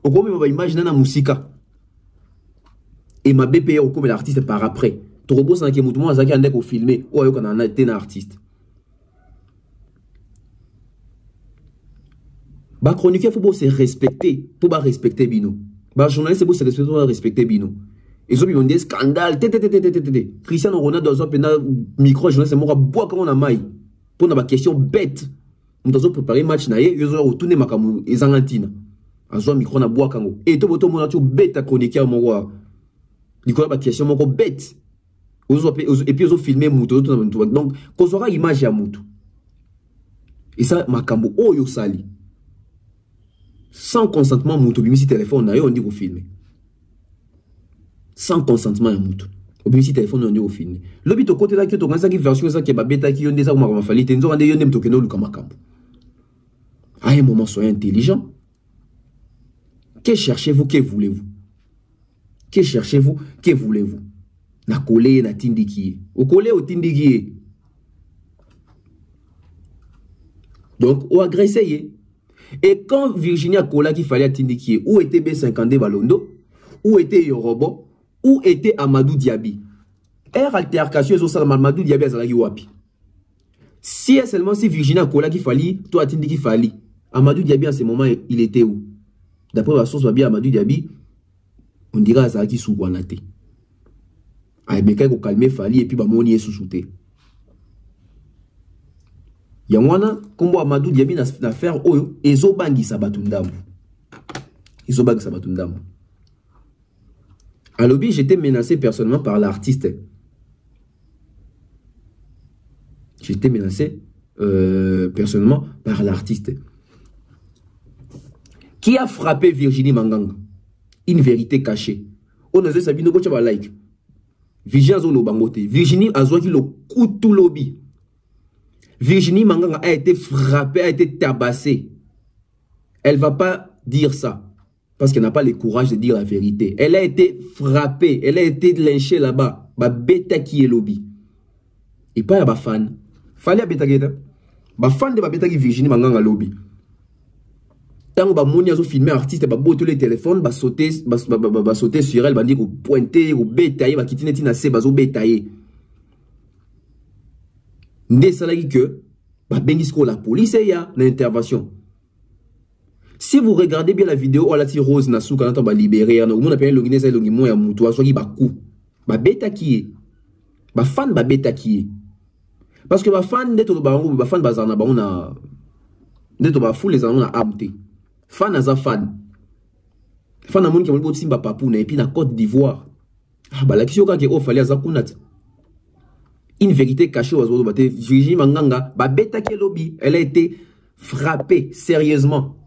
Au comme on va imaginer la musique. Et ma BPA, au comme l'artiste par après. Trop c'est un qui est moi, ça qui a filmé, ou qu'on a été un artiste. Bah, chroniqueur, il faut se respecter, pour pas respecter Bino. Bah, journaliste, c'est pour se respecter, pour respecter Bino. Et ils ont dit scandale, Cristiano Ronaldo a un micro, journaliste, c'est moi, boire comme on a maille. Pour une question bête. Nous avons préparé le match, ils ont retourné ma camou, et Zangantina. Ils ont un micro, on a boire kango. Et tout le monde a bête à chroniquer, moi. Nicolas, ma question, moi, bête. Et puis, ils ont filmé Moutou. Donc, qu'on aura image à Moutou. Et ça, ma camou, oh, yo sali. Sans consentement, Moutou, bimi si téléphone, on dit qu'on filme. Sans consentement, Moutou. Bimi si téléphone, on dit qu'on filme. Le but au côté là, qui est au qui version ça qui est bête, qui est des armes à fali, t'es un des yeux n'aiment À un moment, soyez intelligent. Que cherchez-vous? Que voulez-vous? Que cherchez-vous? Que voulez-vous? Na collé, na tindiki. Au collé, au tindiki. Donc, au agressé. Et quand Virginia Kola qui fallait tindiki, où était B52 Balondo? Où était Yorobo? Où était Amadou Diaby? Air altercation, ils ont Amadou Diaby à Wapi. Si seulement si Virginia Kola qui fallait, toi tindiki fallait. Amadou Diaby en ce moment, il était où? D'après la source, Amadou Diaby, on dirait à Zaki sous Guanate. Ah, mais quand il calme Fali et puis bah moni est sous-souté. Yangwana, comme Amadou Diaby n'a affaire oyo, ezo bangi sabatundam. Ezo bangi sabatundam. À l'objet, j'étais menacé personnellement par l'artiste. J'étais menacé personnellement par l'artiste. Qui a frappé Virginie Manganga? Une vérité cachée. On a dit Sabino Bochaba like. Virginie Azouaki le couteau lobby. Virginie Manganga a été frappée, a été tabassée. Elle ne va pas dire ça. Parce qu'elle n'a pas le courage de dire la vérité. Elle a été frappée. Elle a été lynchée là-bas. Ba beta qui est lobby. Et pas ya ba fan. Fallait à beta qui est. Ba fan de ba beta qui Virginie Manganga lobby. Tant que moni a filmé artiste, ba botter les téléphones, ba sauter sur elle, ba dire pointer, ou bétailler, ba kitine tina se bazo bétailler. Ndé salagi que ba bengisco la police ya na intervention. Si vous regardez bien la vidéo, on la tire Rose Nassou quand on va libérer, on a payé le Guinéen, le Guinéen, ya moutoua, soit qui ba coup, ba beta qui est, ba fan ba beta qui est. Parce que ba fan d'être ba fan bazana ba on a d'être ba fou les on a amté. Fan aza fan. Fan amoni qui m'a dit simba papou na et puis na Côte d'Ivoire. Ah bah la question quand il fallait aza kunat. Une vérité cachée aux autres. Virginie Manganga ba beta qui lobby. Elle a été frappée sérieusement.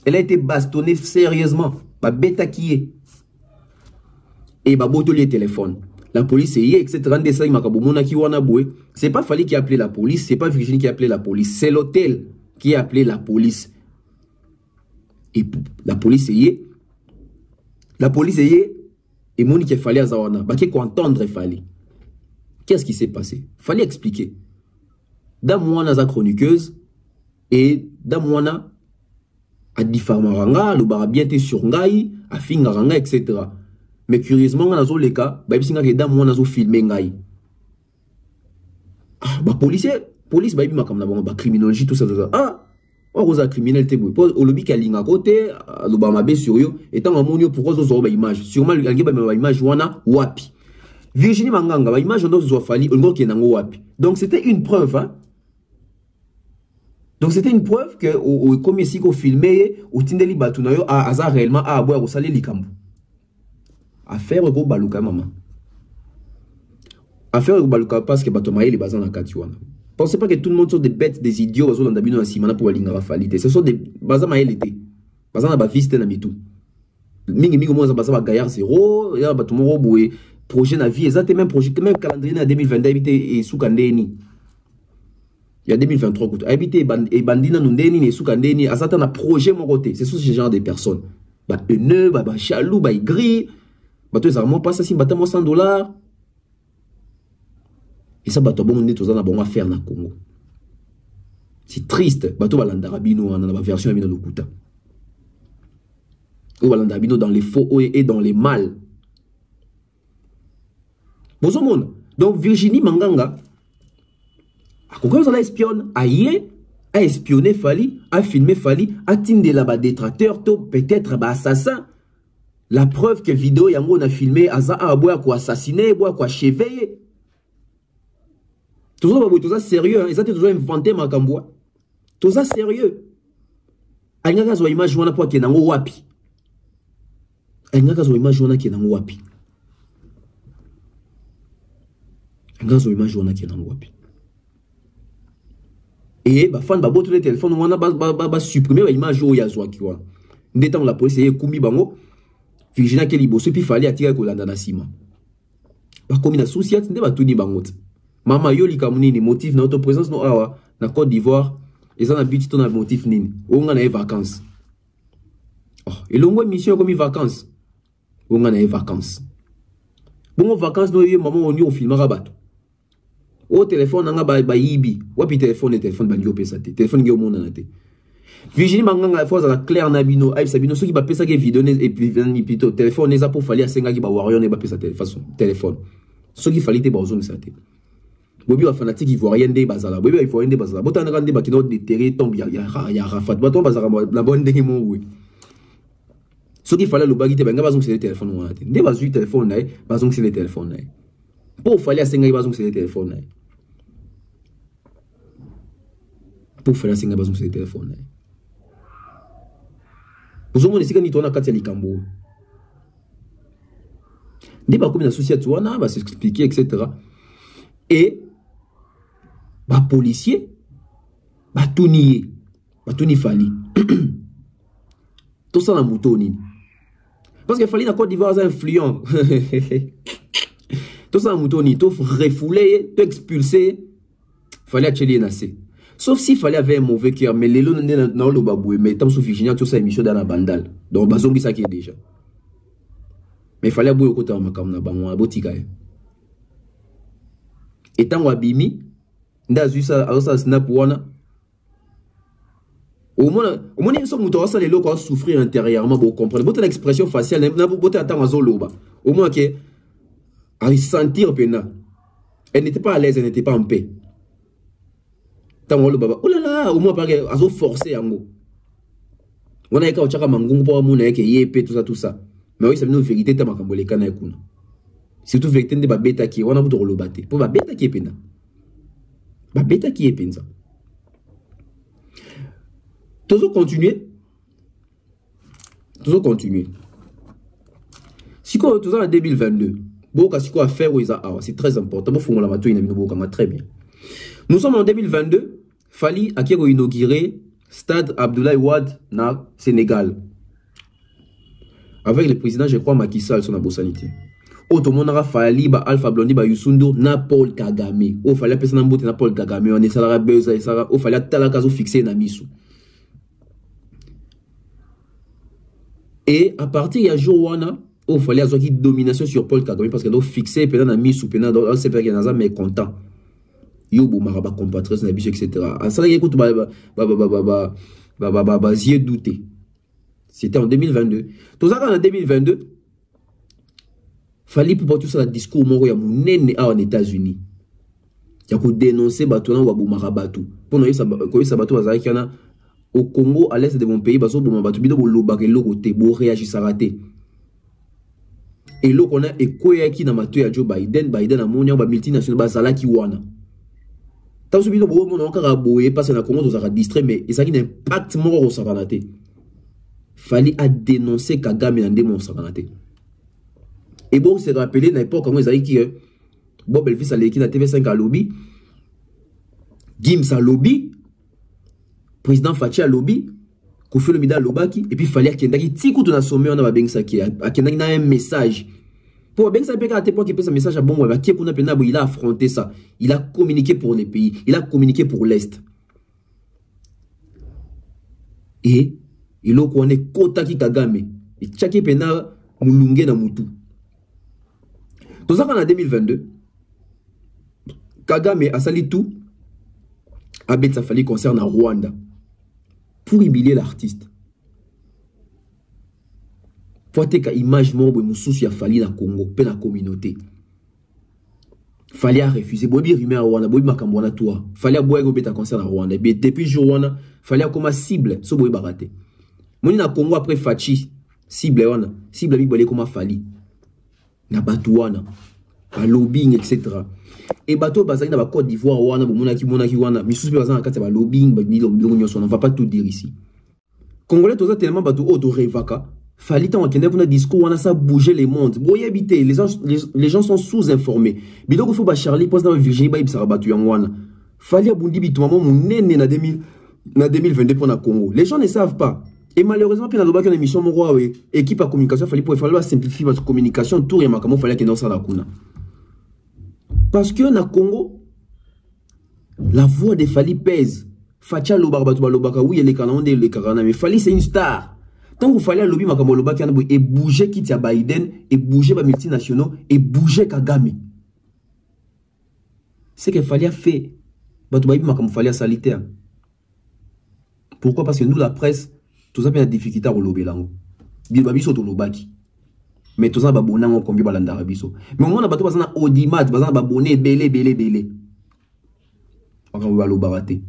Elle a été bastonnée sérieusement. Ba beta qui est. Et ba boto les téléphones. La police est hier, etc. C'est pas Fali qui a appelé la police. C'est pas Virginie qui a appelé la police. C'est l'hôtel qui a appelé la police. Et la police est hier. La police est hier. Et Moni qui fallait à Zawana. Bah, qu'il faut entendre, il fallait. Qu'est-ce qui s'est passé? Fallait expliquer. Damouana za chroniqueuse. Et Damouana a diffamaranga, le barabiente sur Ngai, a fingaranga, etc. Mais curieusement, dans les cas, bah, il y a Damouana zo filmé Ngai. Ah, bah, police, bah, il y a comme criminologie, tout ça. Ah! On a criminalité au lobby qui a ligne à côté l'obama b sur yo étant en monio pourquoi zo zo ba image sûrement il y a ba image wana wapi Virginie Manganga ba image on zo fali on qui nango wapi donc c'était une preuve hein? Donc c'était une preuve que au comme ici qu'on filmé au tindeli batuna yo a aza réellement a boire au salé likambu affaire go baluka maman affaire go baluka parce que batomaye les bazan na katiwana. Pensez pas que tout le monde sont des bêtes, des idiots, pour ce sont des bazama LT. Bazama ba viste na mitou. Mingi mo bazama gaillard zéro, ya ba tumoro boué projet na vie, exactement même projet, même calendrier na 2022 habité et soukandeni. Il y a 2023 écoute, habité et bandina nundeni et soukandeni, azata na projet mon côté. C'est ce genre de personnes. Ba haineux, ba chalou, ba gris. Ba to ça moi pas ça si batamo $100. Et ça, bateau bon, on a bon affaire na Congo. C'est triste. Bateau balandarabino, on a la version de Lokuta. Ou balandarabino dans les faux et dans les mal. Bonjour monde. Donc Virginie Manganga, à quoi on a espionné, a espionné Fali, a filmé Fali, a tindé là-bas détracteur, peut-être assassin. La preuve que vidéo yango on a filmé, a boire quoi assassiner, boire quoi cheveiller. Tout ça sérieux, ils ont toujours inventé ma camboua. Tout ça sérieux. Aïnga zo image wana po kenango wapi. Aïnga zo image wana kenango wapi. Aïnga zo image wana kenango wapi. Et ba fan ba boto le téléphone wana ba supprimer ba image o ya zo akiwa. Ndetang la police e kumbi bango. Virginia ke liboso puis fallait attirer ko landa na sima. Ba komi na souciat nde ba tuni bango. Mama yo likamuni ni motif na auto présence no awa na Côte d'Ivoire et ça na but ton motif nini on a les vacances Oh, et l'ongo mission comme vacances. On a des vacances. Bon, vacances, nous, maman, on y au film rabat. Au téléphone, on a ba ibi. Wapi téléphone, bandio pesate. Téléphone, qui au monde en a. Virginie Manganga, fois, la claire nabino, aïe sabino, ceux qui va pesa qui vidéo, et puis, plutôt, téléphone, les apôts, fallait à 5 ans qui va warrior, n'est pas pesa téléphone. Ceux qui fallait te bazon, ça te. Bobi wa fanatique ivoirien de bazala. Bobi wa ivoirien de bazala. Botan rande ba kino déterré tombe ya Rafat. Baton bazara la bonne de mon oui. Ce qu'il fallait le bagi te benga bazon c'est le téléphone on a. Ne bazu téléphone naï, bazon c'est le téléphone naï. Pour fallait à senga bazon c'est le téléphone naï. Pour fallait à senga bazon c'est le téléphone naï. Vous avez dit que ni tona katia likambo. Ne ba comme une association wana va s'expliquer etc. Et bah policier bah tout nier fali tout ça la moutoni parce que fali na Côte d'Ivoire c'est influent tout ça la moutoni tout refouler tout expulser fallait acheter nassé sauf si fallait avait un mauvais cœur mais les lots dans le baboué mais tant sous Virginia tout ça émission dans la bandale donc bazongi ça qui est déjà mais fallait boire côté en makam na bango botika et tant wabimi ndazu ça alors ça snap wana au moins ils sont moutons ça les locaux souffrir intérieurement pour comprendre votre expression faciale n'a pas boté attendre azoloba au moins que à sentir pena elle n'était pas à l'aise elle n'était pas en paix tant le baba oh là là au moins parce que azo forcer yango on a ka ochaka mangungu pour mon que yépé tout ça mais oui ça nous vérité ta makambole kana ekuna surtout vérité de babeta qui on a pour le battre pour babeta qui est pena babeta qui est penza toujours continuer si quoi tout ça en 2022 beaucoup si quoi à faire c'est très important pour faire la mato très bien nous sommes en 2022 Fali a inauguré stade Abdoulaye Wade na Sénégal avec le président je crois Macky Sall son abosanité. Tout le monde a fallu Alpha Blondy Youssou N'Dour na Paul Kagame. Il fallait personne n'emboute na Paul Kagame. On est salarié beza et ça. Il fallait tala caso fixé na misu. Et à partir de Joana, il fallait avoir une domination sur Paul Kagame parce que donc fixé pendant na misu pendant dans c'est pas qu'il y en a mais content. Yo bo maraba compatriotes na biche etc. À ça il écoute zié douté. C'était en 2022. Tout ça en 2022. Fallait pour tout ça le discours moro ya munene en États-Unis. Ya ko dénoncer batona wa bomara batu. Pour nous ça ko ça batu bazaki kana au Congo à l'est de mon pays baso bomara batu bido boloba ke loko te bo réagir ça raté. Et loko na ekoya ki na mato ya Joe Biden a monia ba multinational bazala ki wana. Ta so bido bo mon encore boye parce na Congo ça distrait mais et ça qui impact moro au savanaté. Fallait à dénoncer Kagame na ndemo savanaté. Et bon, c'est rappelé, n'a pas comment ils ont dit que Bob Elvis a l'équipe à TV5 à lobby, Gims à lobby, président Fachi à lobby, Kofi Olomide à lobby, et puis il fallait qu'il y ait un petit coup de la sommet, on a un message. Pour bien ça, il y a un message à bon, il a affronté ça, il a communiqué pour les pays, il a communiqué pour l'Est. Et il a connu Kotaki Kagame, et Tchaki Pena Moulungue na Moutou. Tout ça en 2022, Kagame a sali tout, Abed Safali concerne à Rwanda pour humilier l'artiste. Faut que image mort de Moussous a fallu dans Congo, pe la communauté. Fallait refuser. Bobi rumeur à Rwanda, Bobi Makambwana toi. Fallait boire au bêta concerne à Rwanda. Depuis jour Rwanda, fallait comme cible, so Bobi baraté. Moni na Congo après Fachi, cible wana, cible bi bolé comme Fali. Na batouana, à lobbying, etc. Et bateau bazali na ba Côte d'Ivoire wana, monaki wana, misusu bazali na kati ba lobbying, ba bilongo nyonso, on va pas tout dire ici. Congolais toza tellement bateau auto revaka, fallait tant qu'il y ait un discours wana ça bouger les mondes. Boy habiter, les gens sont sous-informés. Biloko faut ba Charlie pose dans Virginie ba ibsara batu yang wana. Fallait bundi bitu maman mon nene na 2022 pour na Congo. Les gens ne savent pas. Et malheureusement, puis dans une émission, mon équipe à communication, il fallait simplifier votre communication. Tout il fallait que nous ça la kuna. Parce que dans Congo, la voix de Fali pèse. Facha Lobarbatu Lobaka, oui, les Canadiens, les Canadiens, mais Fali c'est une star. Tant qu'il fallait lobby makamoloba et bouger Kitia Biden, et bouger les multinationaux, et bouger Kagame. C'est qu'il fallait faire. Il fallait salitaire. Pourquoi? Parce que nous, la presse, tout ça, il y a des difficultés à lobby là. Biso to lobaki. Mais tout ça, babona on combien balandara biso. Mais au moins, on a besoin d'audimat, besoin d'abonner, belé. On va l'obarater.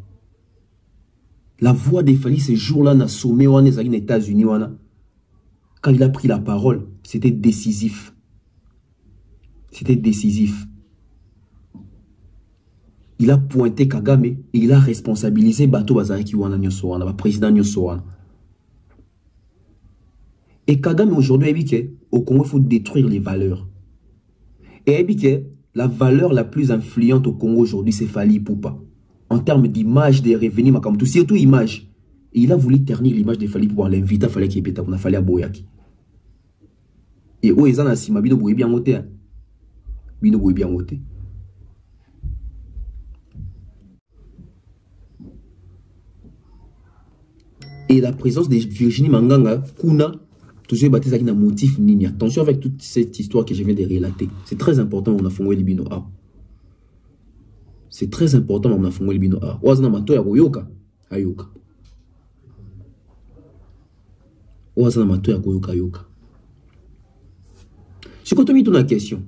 La voix des Fali ces jours-là n'a sommé aux États-Unis. Quand il a pris la parole, c'était décisif. C'était décisif. Il a pointé Kagame et il a responsabilisé Bato Bazariki Wana Nyosowana, le président Nyosowana. Et Kagame aujourd'hui a dit qu'au Congo, il faut détruire les valeurs. Et il a dit que la valeur la plus influente au Congo aujourd'hui, c'est Fali Ipupa. En termes d'image, des revenus, surtout image. Et il a voulu ternir l'image de Fali Ipupa. L'inviter à Fali Kepeta, on a fallu à Boyaki. Et où est-ce que Bino Boye bien voté? Bino Boye bien voté. Et la présence de Virginie Manganga, Kuna, toujours baptisé avec un motif nini. Attention avec toute cette histoire que je viens de relater. C'est très important, on a fondé le bino A. C'est très important, on a fondé le bino A. Oazana mato ya goyoka, ayoka. Oazana mato ya goyoka, ayoka. Je continue toute la question.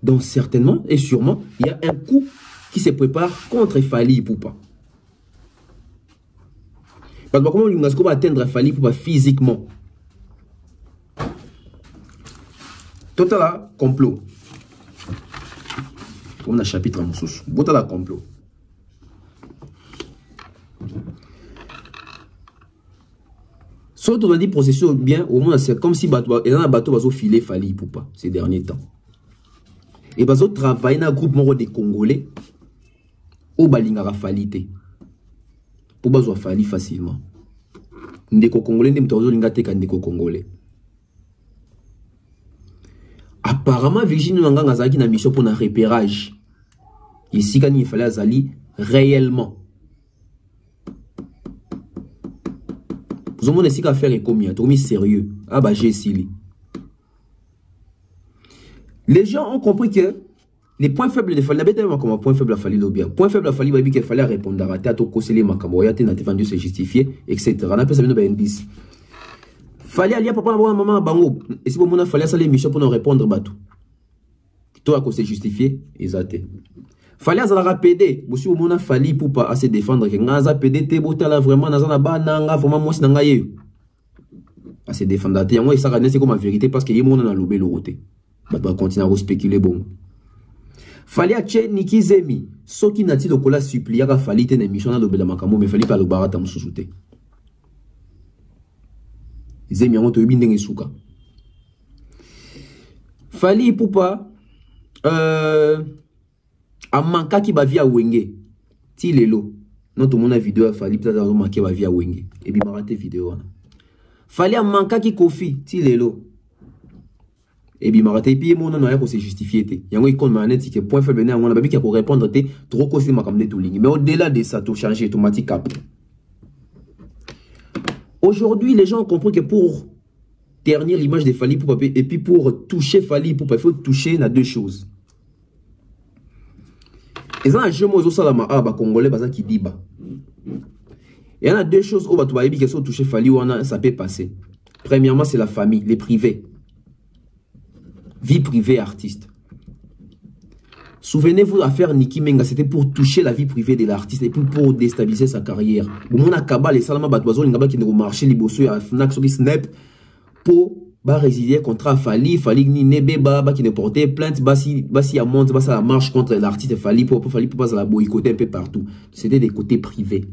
Donc certainement et sûrement, il y a un coup qui se prépare contre Fali Ipupa. Parce que comment l'UNESCO va atteindre Fali Ipupa physiquement? Total complot. On a chapitre en sous. Total complot. Soit on a dit processus bien, au moins c'est comme si il y a un bateau qui a filé Fali Ipupa ces derniers temps. Et bazo travaille dans un groupe de Congolais au Balingara Falite. Pour bazo Fali facilement. Ndeko Congolais ndemtazo lingate ka ndeko Congolais. Apparemment Virginie Manganga zaki na mission pour un repérage. Ici quand il fallait azali réellement. Vous avez ici qu'à faire combien? Tout mis sérieux. Ah bah j'ai sili. Les gens ont compris que les points faibles de Fali, comme point faible à Fali Lobia. Point faible à Fali, il fallait répondre à rater à tout les macamoya, t'es défendu, c'est justifié, etc. On appelle ça un indice. Fali aller papa maman bango. Et si vous fallait ça l'émission pour nous répondre batou. Toi à cause c'est justifié, exacté. Fali à la rapide. Si vous m'en Fali pour pas assez défendre que ngaza PD te botala vraiment nazana ba nanga vraiment moi si nanga ye. Assez défendre. Et moi ça c'est comme la vérité parce que y mon na lobé le roté. Bah continuer à spéculer bon. Fali a tché Niki Zemi. Soki nati lokola supplia ka Fali te na mission na lobela makamo mais Fali pa lo barata msusute. Zemi yango to bindenge suka. Fali Ipupa a manka ki ba via wenge. Ti lelo. Non tout monde a vidéo Fali peut-être a manqué ba via wenge. Et bi marate vidéo wana. Fali a manka ki Kofi ti lelo. Et bien, et puis, mon nom a se justifié. Il y a un manette qui est point faible, on a qui pour répondre, trop costé ma comme tout ligne. Mais au-delà de ça, tout changer automatique. Aujourd'hui, les gens ont compris que pour ternir l'image de Fali Ipupa et puis pour toucher Fali Ipupa, il faut toucher na deux choses. Et ça, un jeu mozo salama ba congolais basa qui dit ba. Il y en a deux choses où tu vas dire que toucher Fali ça peut passer. Premièrement, c'est la famille, les privés. Vie privée artiste. Souvenez-vous, l'affaire Niki Menga, c'était pour toucher la vie privée de l'artiste et puis pour déstabiliser sa carrière. Mon akaba, les salama batouazo, l'ingaba qui ne marché les bosseux à Fnac, sur Snap, pour résilier contre Fali ni Nebe Baba qui ne portait plainte, basi à monte, basi à la marche contre l'artiste Fali pour pas la boycotter un peu partout. C'était des côtés privés.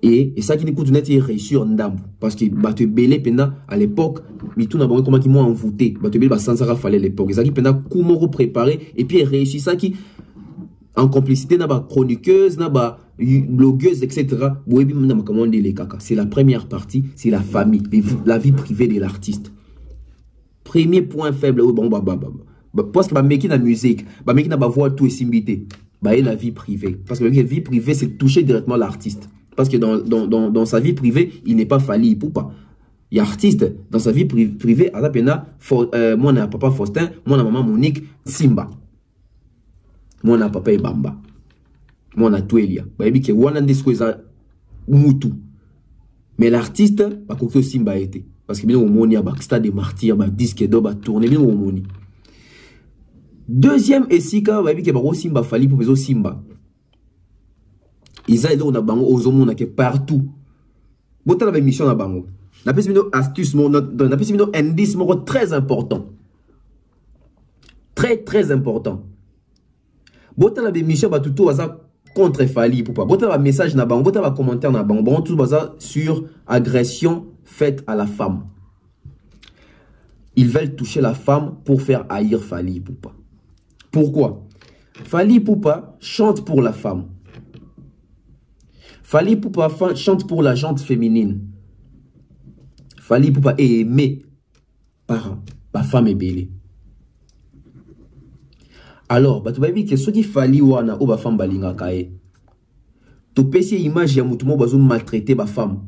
Et ça qui nous coûte net, il réussit en dame. Parce que Bato Belé, pendant à l'époque, Mitou n'a pas comment ils m'ont envoûté. Bato Belé, sans ça, fallait l'époque. Et ça qui pendant comment préparer. Et puis il réussit ça qui, en complicité, n'a pas chroniqueuse, n'a pas blogueuse, etc. C'est la première partie, c'est la famille, la vie privée de l'artiste. Premier point faible, bon, parce que mec qui la musique, mec qui n'a pas voix tout et simbité. La vie privée. Parce que la vie privée, c'est toucher directement l'artiste. Parce que dans sa vie privée, il n'est pas Fally Ipupa. Il y a artiste dans sa vie privée, moi n'a papa Faustin, moi n'a maman Monique, Simba. Moi n'a papa Ebamba. Moi n'a Tuelia. Baby ke wana ndisco eza mutu. Mais l'artiste, pas que Simba été. Parce que bien au moni, il y a stade de martyrs, il disque d'or, il tourner bien au moni. Deuxième esika, baby ke baro Simba Fally pour bezo Simba. Ils ont bango aux hommes qui partout. Bota la mission na bango. Na pesi bino astuce mon na pesi bino indice mon très important. Très important. Bota la mission ba tout aza contre Fally Ipupa. Bota la message na bango, bota la commentaire na bango. Bon tout baza sur agression faite à la femme. Ils veulent toucher la femme pour faire haïr Fally Ipupa. Pourquoi? Fally Ipupa chante pour la femme. Fally Ipupa chante pour la gente féminine. Fally Ipupa est aimé par la femme ébélée. Alors, tu vas dire que ce qui Fally wana ou ba femme balinga kae. Tu peux essayer image ya mutumo bazo maltraiter ba femme.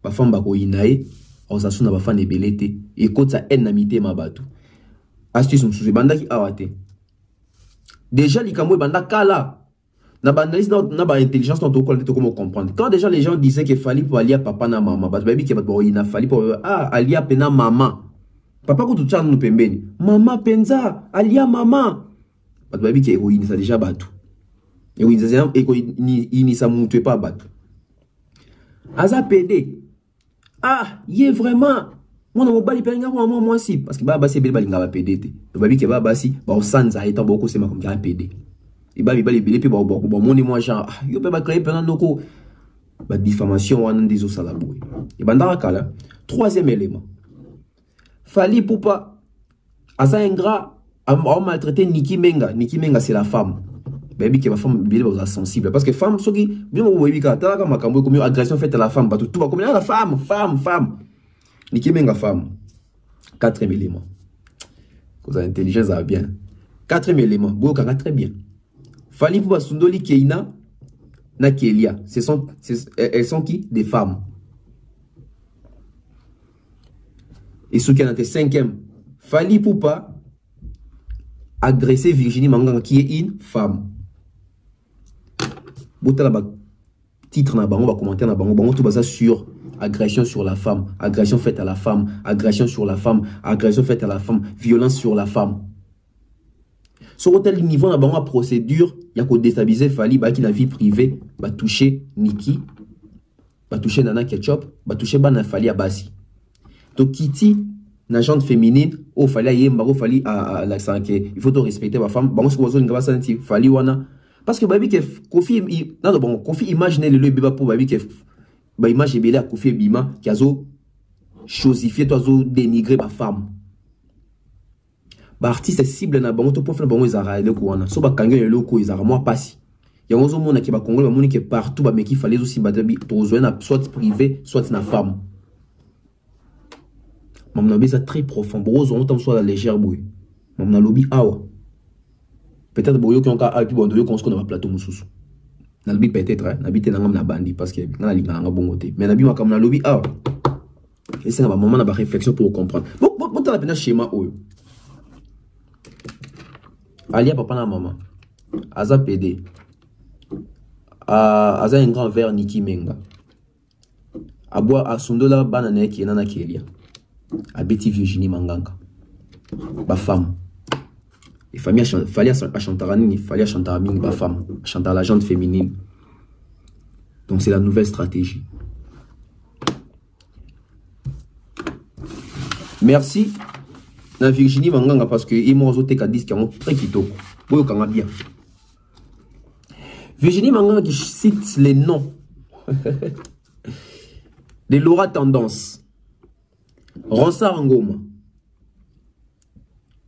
Ba femme ba ko inae, osasuna ba femme ébélée te. Et quand ça enamité ma batu. Astuce msusu bandaki awate. Déjà likamwe banda kala. Na banalise na ba intelligence dans comment comprendre. Quand déjà les gens disaient que Fally pour alia papa na maman, bah baby que ba ina Fally pour alia pena maman. Papa ko tu tchan nous pembeni. Maman penza alia maman. Bah baby que héroïne ça déjà batu. Héroïne ça ini ça monte pas batu. Aza PD. Ah, yé vraiment. Moi na mobali penga moi aussi parce que baba c'est bel balinga ba PD te. Baby que baba si ba sanza étant beaucoup c'est ma comme PD. Et bah, il va les puis bon, moi, genre, il peut pas créer pendant nos diffamation, on a des os à la bouille. Et ben, dans le cas là, troisième élément. Fally Ipupa, à ça, ingrat, a maltraité Niki Menga. Niki Menga, c'est la femme. Baby, qui est ma femme, bien, sensible. Parce que femme, ce qui, bien, vous voyez, quand comme agression faite à la femme, tout va comme la femme. Niki Menga, femme. Quatrième élément. Vous avez intelligence, ça va bien. Quatrième élément, vous avez très bien. Fally Ipupa Sundoli Keina na Kelia. Elles sont qui? Des femmes. Et ce qui est cinquième, Fally Ipupa agressé Virginie Manganga qui est une femme. Bota la titre na bango, commentaire na bango, tout ça sur agression sur la femme, agression faite à la femme, agression sur la femme, agression faite à la femme, violence sur la femme. Sur tel niveau, on a une procédure, il y a qu'à déstabiliser Fally, qui la vie privée, va toucher Niki, va toucher Nana Ketchup, va toucher Bana Fally Abassi. Donc, Kitty, la gente féminine, oh, Fally, il faut respecter ma femme, bon, ce que Fally wana. Parce que, baby, Kofi, non, bon, Kofi, imaginez le bébé pour baby, image est belle à Kofi Bima, qui a chosifié, dénigré ma femme. Ba artiste cible na bango to profil bango ezara le ko wana so ba kangé le ko ezara moi pasi ya ngozo mona ke ba congolais ba moni ke partout ba meki fallait aussi ba to na soit privé soit na femme mamna beza très profond brozo on tam soit la légère boy mamna lobi awa peut-être boyo ki onka a puis bon doyo konsko na plateau mususu na lobi peut-être na bité na ngam na bandi parce que na linga nga bongo te mais na bi makam na lobi awa et c'est ba moment na ba réflexion pour comprendre bon ta la pena schéma oyo Alia papa na maman. Aza PD. Aza un grand verre Niki Menga. Aboa asundola banane ki nana Kelia. Abeti Virginie Manganga. Ba femme. Et famille fallait chanter ni fallait chanter mingi ba femme, chanter la gente féminine. Donc c'est la nouvelle stratégie. Merci. Na Virginie Manganga parce que il m'a osé te disque en très kitoko. Boyo kanga bien. Virginie Manganga qui cite les noms de Laura Tendance, Ronsard Ngoma.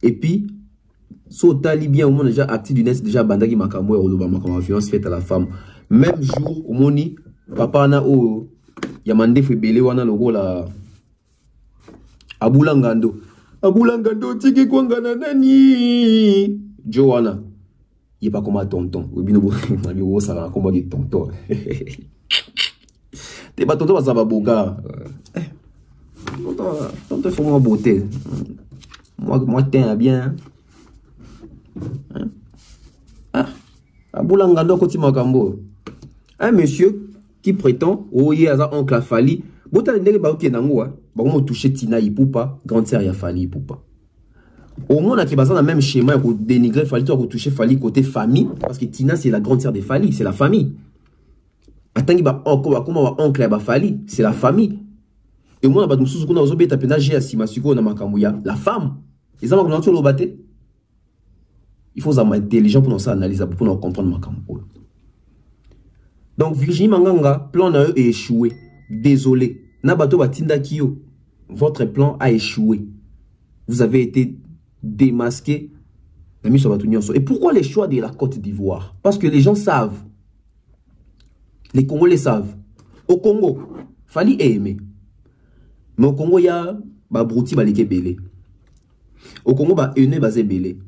Et puis Sotali bien au monde déjà actif du net déjà bandaki makambo et oloba makambo violence faite à la femme. Même jour au moni papa na o yamande febele wana logo la Abulangando tiki kwangana nani Joanna il pas comme un tonton ou bien vous ça va comme un tonton T'es pas tonton, ça va boga. Tonton, faut moi beauté. Moi, t'es bien. Ah, Boulangando, Koti Makambo. Un monsieur qui prétend, oh, il y a un oncle à Fali. Bota le nègre baoki nangoa, ba on toucher Tina Ipoupa, grande sœur ya Fali Ipoupa. Au moins on a qui basé dans le même schéma pour dénigrer Fali, toi pour toucher Fali côté famille parce que Tina c'est la grande sœur de Fali, c'est la famille. Attends ba encore comment va oncle ba Fali, c'est la famille. Et moi on a ba mususu kuna ozobe tapena j'ai asima siko na makambuya, la femme. Les hommes qui ont battu. Il faut être intelligent pour nous analyser pour nous comprendre makambo. Donc Virginie Manganga, plan na est échoué. Désolé. Nabato Batinda Kyo, votre plan a échoué. Vous avez été démasqué. Et pourquoi les choix de la Côte d'Ivoire? Parce que les gens savent. Les Congolais savent. Au Congo, Fali est aimé. Mais au Congo, il y a Brouti Balike Belé. Au Congo, il y a Bazé Belé.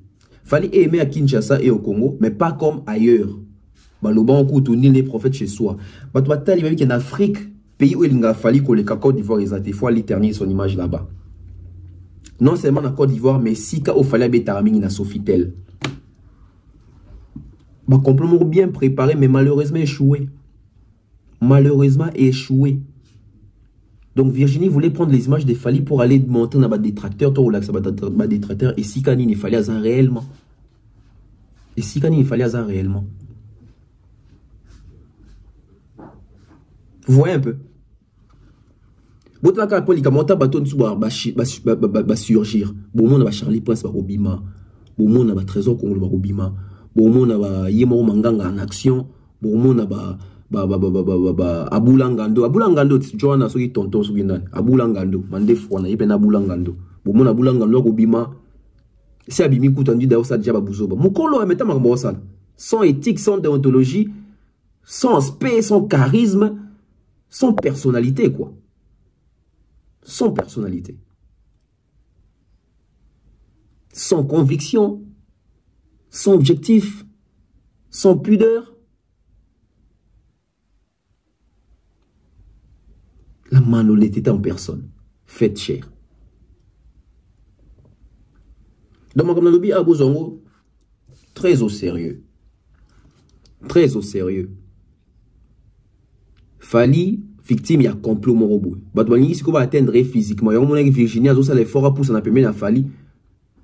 Fali est aimé à Kinshasa et au Congo, mais pas comme ailleurs. Baloban, les prophètes chez soi. Il y a en Afrique. Pays où il a fallu que les Côte d'Ivoire il faut aller terminer son image là-bas. Non seulement en Côte d'Ivoire, mais si il fallait bétaramine na Sofitel. Complètement bien préparé, mais malheureusement échoué. Malheureusement échoué. Donc Virginie voulait prendre les images de Fali pour aller monter dans des détracteurs, et si il fallait azar réellement. Et si il fallait azar réellement. Vous voyez un peu. Botlaka polikamota baton surgir. Bon monde va Charlie Prince va Robima. Bon monde va Trésor Congo va Robima. Bon monde va Yemo Manganga en action. Bon monde va Abulangando. Abulangando Joanna soki tonton soki nan. Abulangando mande fona yepena Abulangando. Bon monde Abulangando Robima. C'est abimi kutandu da osa déjà babuzoba. Mukolo ameta makambo osala. Sans éthique, sans déontologie, sans paix, sans charisme, sans personnalité quoi. Sans personnalité, sans conviction, sans objectif, sans pudeur. La malhonnêteté en personne, faites cher. Donc, comme on a dit, très au sérieux. Très au sérieux. Fali victime, il y a complot morobo. Batouani, si on va atteindre physiquement, il y a un moment où Virginie a aussi l'effort pour s'en appeler à Fali,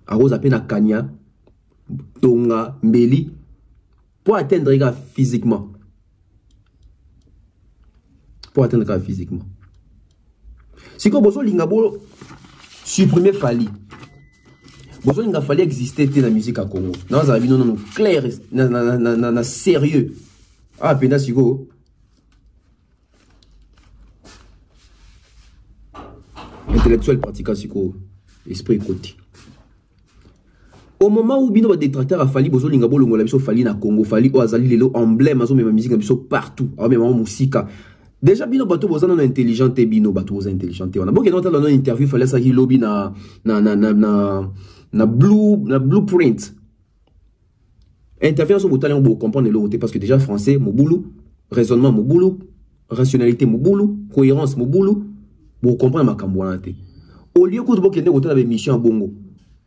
à Rose à Kanya, Tonga, Mbeli, pour atteindre physiquement. Pour atteindre physiquement. Si on a l'ingabo supprimer Fali, il a fallu exister dans la musique à Congo. Dans la vie, non, clair, sérieux. Ah, pénas, si go. Intellectuel pratiquant psycho, esprit côté. Au moment où bino va détracteur a fallu bozo lingabo longola biso fali na Congo, fali o azali lelo emblème azo même musique biso partout. Ah même musika. Déjà bino bato boza non intelligent te bino bato boza intelligent te. On a beaucoup dans une interview fallait ça lobby na blueprint. Interview sur botalien pour comprendre le côté parce que déjà français mon boulot, raisonnement mon boulot, rationalité mon boulot, cohérence mon boulot. Pour comprendre ma cambouanate. Au lieu que vous ayez une mission à Bongo,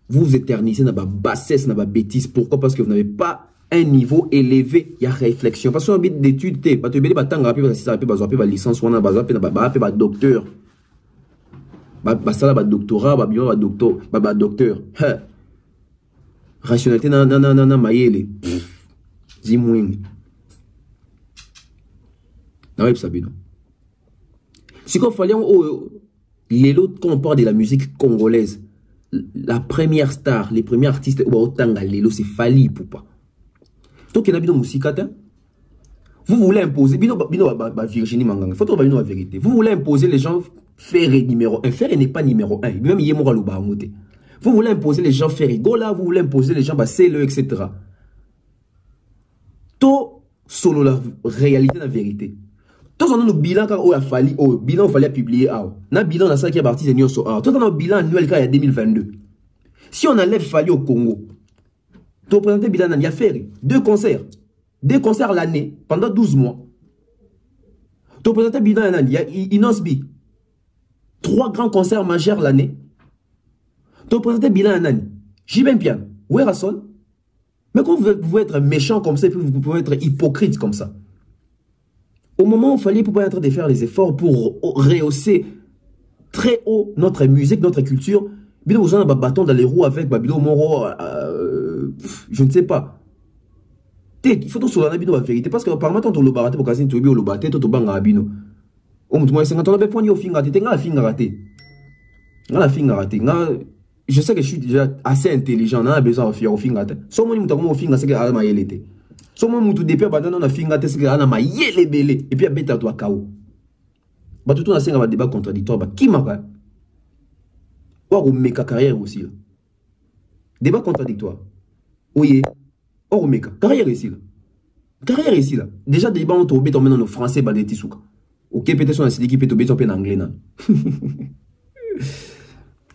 vous vous éternisez dans la bassesse, dans la bêtise. Pourquoi? Parce que vous n'avez pas un niveau élevé. Il y a réflexion. Parce que vous avez d'études, vous avez des licence, vous avez des docteur. Vous avez doctorat, vous avez docteur. Rationalité, non, maïele. Zimouing. Non, ça bien. Si on fallait les autres qu'on parle de la musique congolaise, la première star, les premiers artistes au Tanga, c'est Fali Ipupa. Donc il y a une musique. Vous voulez imposer, Virginie Manganga, faut trouver la vérité. Vous voulez imposer les gens faire numéro 1. Faire n'est pas numéro 1. Même Yemora Luba Amote. Vous voulez imposer les gens faire Gola, vous voulez imposer les gens le etc. Tout solo la réalité, la vérité. Tout le bilan il fallait publier. Le bilan dans ça qui est parti de Nyonso. Tout le bilan annuel il y a 2022. Si on enlève Fali au Congo, tu représentes le bilan, il y a fait 2 concerts. 2 concerts l'année pendant 12 mois. Tu présentes bilan il y a Inosbi. 3 grands concerts majeurs l'année. Tu présentes bilan Jibin Pian. Où est Rasson? Mais quand vous pouvez être méchant comme ça, et puis vous pouvez être hypocrite comme ça. Au moment où il fallait pouvoir être de faire les efforts pour rehausser très haut notre musique, notre culture, Bilo vous en a un bâton dans les roues avec Babilo Moro, je ne sais pas. Il faut que tu sois la vérité parce que par maintenant tu le baraté pour casser tu le baraté tu banga abino. On me dit 50 ans avec point au fin raté, nga la fin raté. Nga la fin raté. Je sais que je suis déjà assez intelligent, on a besoin de faire au fin raté. So moi muta comme au fin c'est que ala mayelete. So moi mutu depuis abandon na fin raté c'est que ala mayele belé et puis abeta toi kao. Ba tout on a un débat contradictoire ba qui m'a ou meka carrière aussi là. Débat contradictoire. Oui. Or meka carrière ici là. Carrière ici là. Déjà débat on tombé dans nos français ba des tisouka. OK peut-être son assiedi qui peut tomber en anglais là.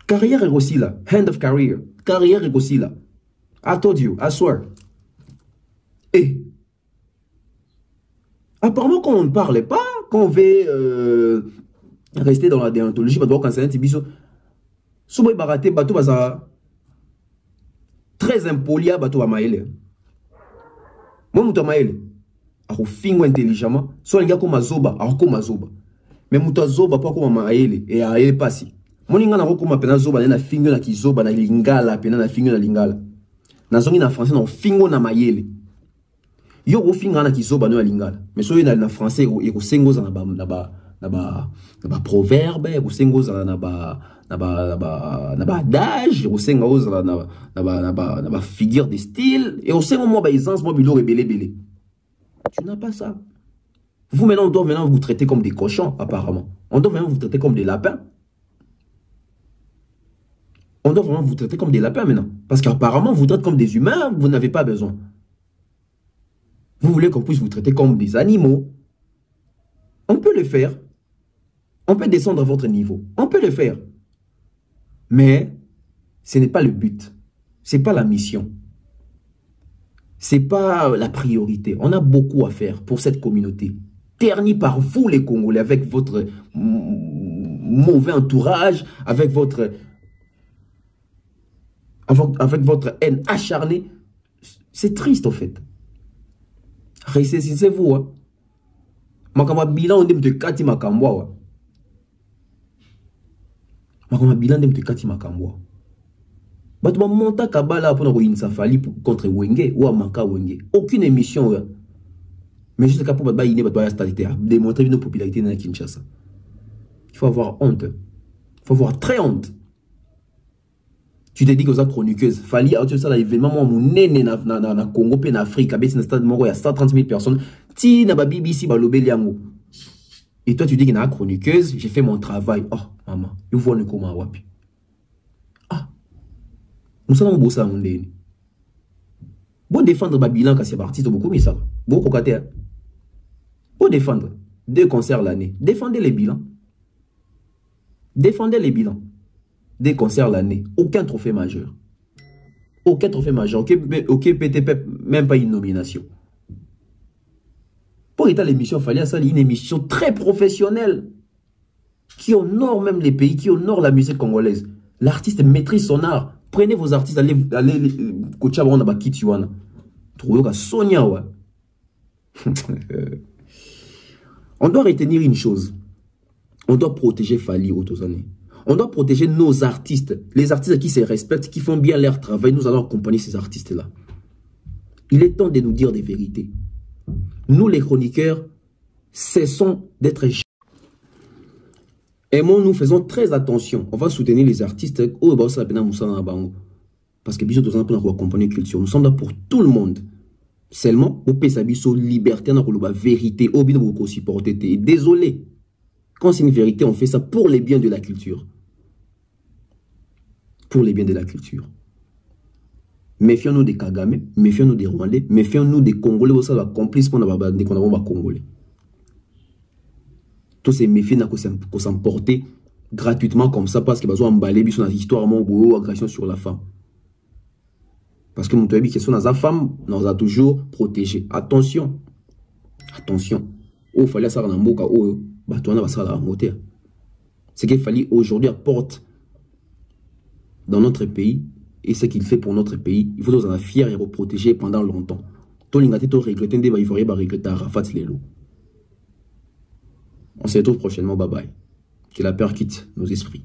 Carrière aussi là. Hand of career. Carrière aussi là. I told you, I swear. Et apparemment quand on ne parlait pas, quand on veut rester dans la déontologie, bah quand c'est un tibiso Souba baraté bateau baza très impoli à bateau à maël. Moi mouta maël. A fingo intelligemment. Soit les gars comme azoba, a comme azoba. Mais mouta zoba pas comme maël et a elle passi. Mon inga na comme pena zoba na fingo na kizoba na lingala pena na fingo na lingala. Na zongi na français na fingo na maël. Yo go finga na kizoba na lingala. Mais so na français e ko sengo za na ba proverbe, e ko sengo za na ba d'âge, au sein de figure de style, et au sein de moi, aisance, moi, bilo belé. Tu n'as pas ça. Vous, maintenant, on doit maintenant vous traiter comme des cochons, apparemment. On doit maintenant vous traiter comme des lapins. On doit vraiment vous traiter comme des lapins maintenant. Parce qu'apparemment, vous traitez comme des humains, vous n'avez pas besoin. Vous voulez qu'on puisse vous traiter comme des animaux. On peut le faire. On peut descendre à votre niveau. On peut le faire. Mais ce n'est pas le but. Ce n'est pas la mission. Ce n'est pas la priorité. On a beaucoup à faire pour cette communauté. Ternie par vous les Congolais, avec votre mauvais entourage, avec votre haine acharnée. C'est triste en fait. Ressaisissez-vous. Hein. Makama bilan on dit de kati makamwa. Makama bilan de kati makamwa. Bato ba monta kabala pour ko insa fali contre Wenge ou Amanka Wenge. Aucune émission. Ouais. Mais juste pour ba iné ba stabilité, démontrer une popularité dans Kinshasa. Il faut avoir honte. Il faut avoir très honte. Tu te dis que vous êtes chroniqueuse. Fali a tu ça l'événement moi mon néné na Congo pe na Afrique, à un stade moko il y a 130 000 personnes. Ti na ba BBC ba lobeli yango. Et toi tu dis qu'il y a une chroniqueuse, j'ai fait mon travail. Oh maman, vous voyez comment wapi. Ah. Nous sommes bossa mon néné. Bon défendre Babilan quand c'est artiste beaucoup mais ça. Bon cocaté. Bon défendre 2 concerts l'année. Défendez les bilans. Défendez les bilans. 2 concerts l'année. Aucun trophée majeur. Aucun trophée majeur. Ok, PTP, même pas une nomination. Pour état l'émission, il fallait ça une émission très professionnelle. Qui honore même les pays, qui honore la musique congolaise. L'artiste maîtrise son art. Prenez vos artistes, allez coacher avant de Kituana. Trouvez Sonia, ouais. On doit retenir une chose. On doit protéger Fali Otozane. On doit protéger nos artistes. Les artistes qui se respectent, qui font bien leur travail. Nous allons accompagner ces artistes-là. Il est temps de nous dire des vérités. Nous, les chroniqueurs, cessons d'être... Et moi, nous faisons très attention. On va soutenir les artistes. Parce que nous sommes là pour accompagner la culture. Nous sommes là pour tout le monde. Seulement, on peut s'habiller liberté, on a la vérité, on peut supporter. Désolé. Quand c'est une vérité, on fait ça pour les biens de la culture. Pour les biens de la culture. Méfions-nous des Kagame, méfions-nous des Rwandais, méfions-nous des Congolais, où ça va complice qu'on a Congolais. Tous ces méfiants qu'on s'emporter gratuitement comme ça parce qu'ils ont emballé sur notre histoire, mon agression sur la femme. Parce que mon question dans la femme, nous a toujours protégé. Attention. Attention. il fallait ça dans mboka oh batoana va ça la moteur. Ce qu'il fallait aujourd'hui apporte dans notre pays et ce qu'il fait pour notre pays, il faut nous en fier et protéger pendant longtemps. Tout l'ingati to regretter des il faudrait regretter Arafat Lelo. On se retrouve prochainement, bye bye. Que la peur quitte nos esprits.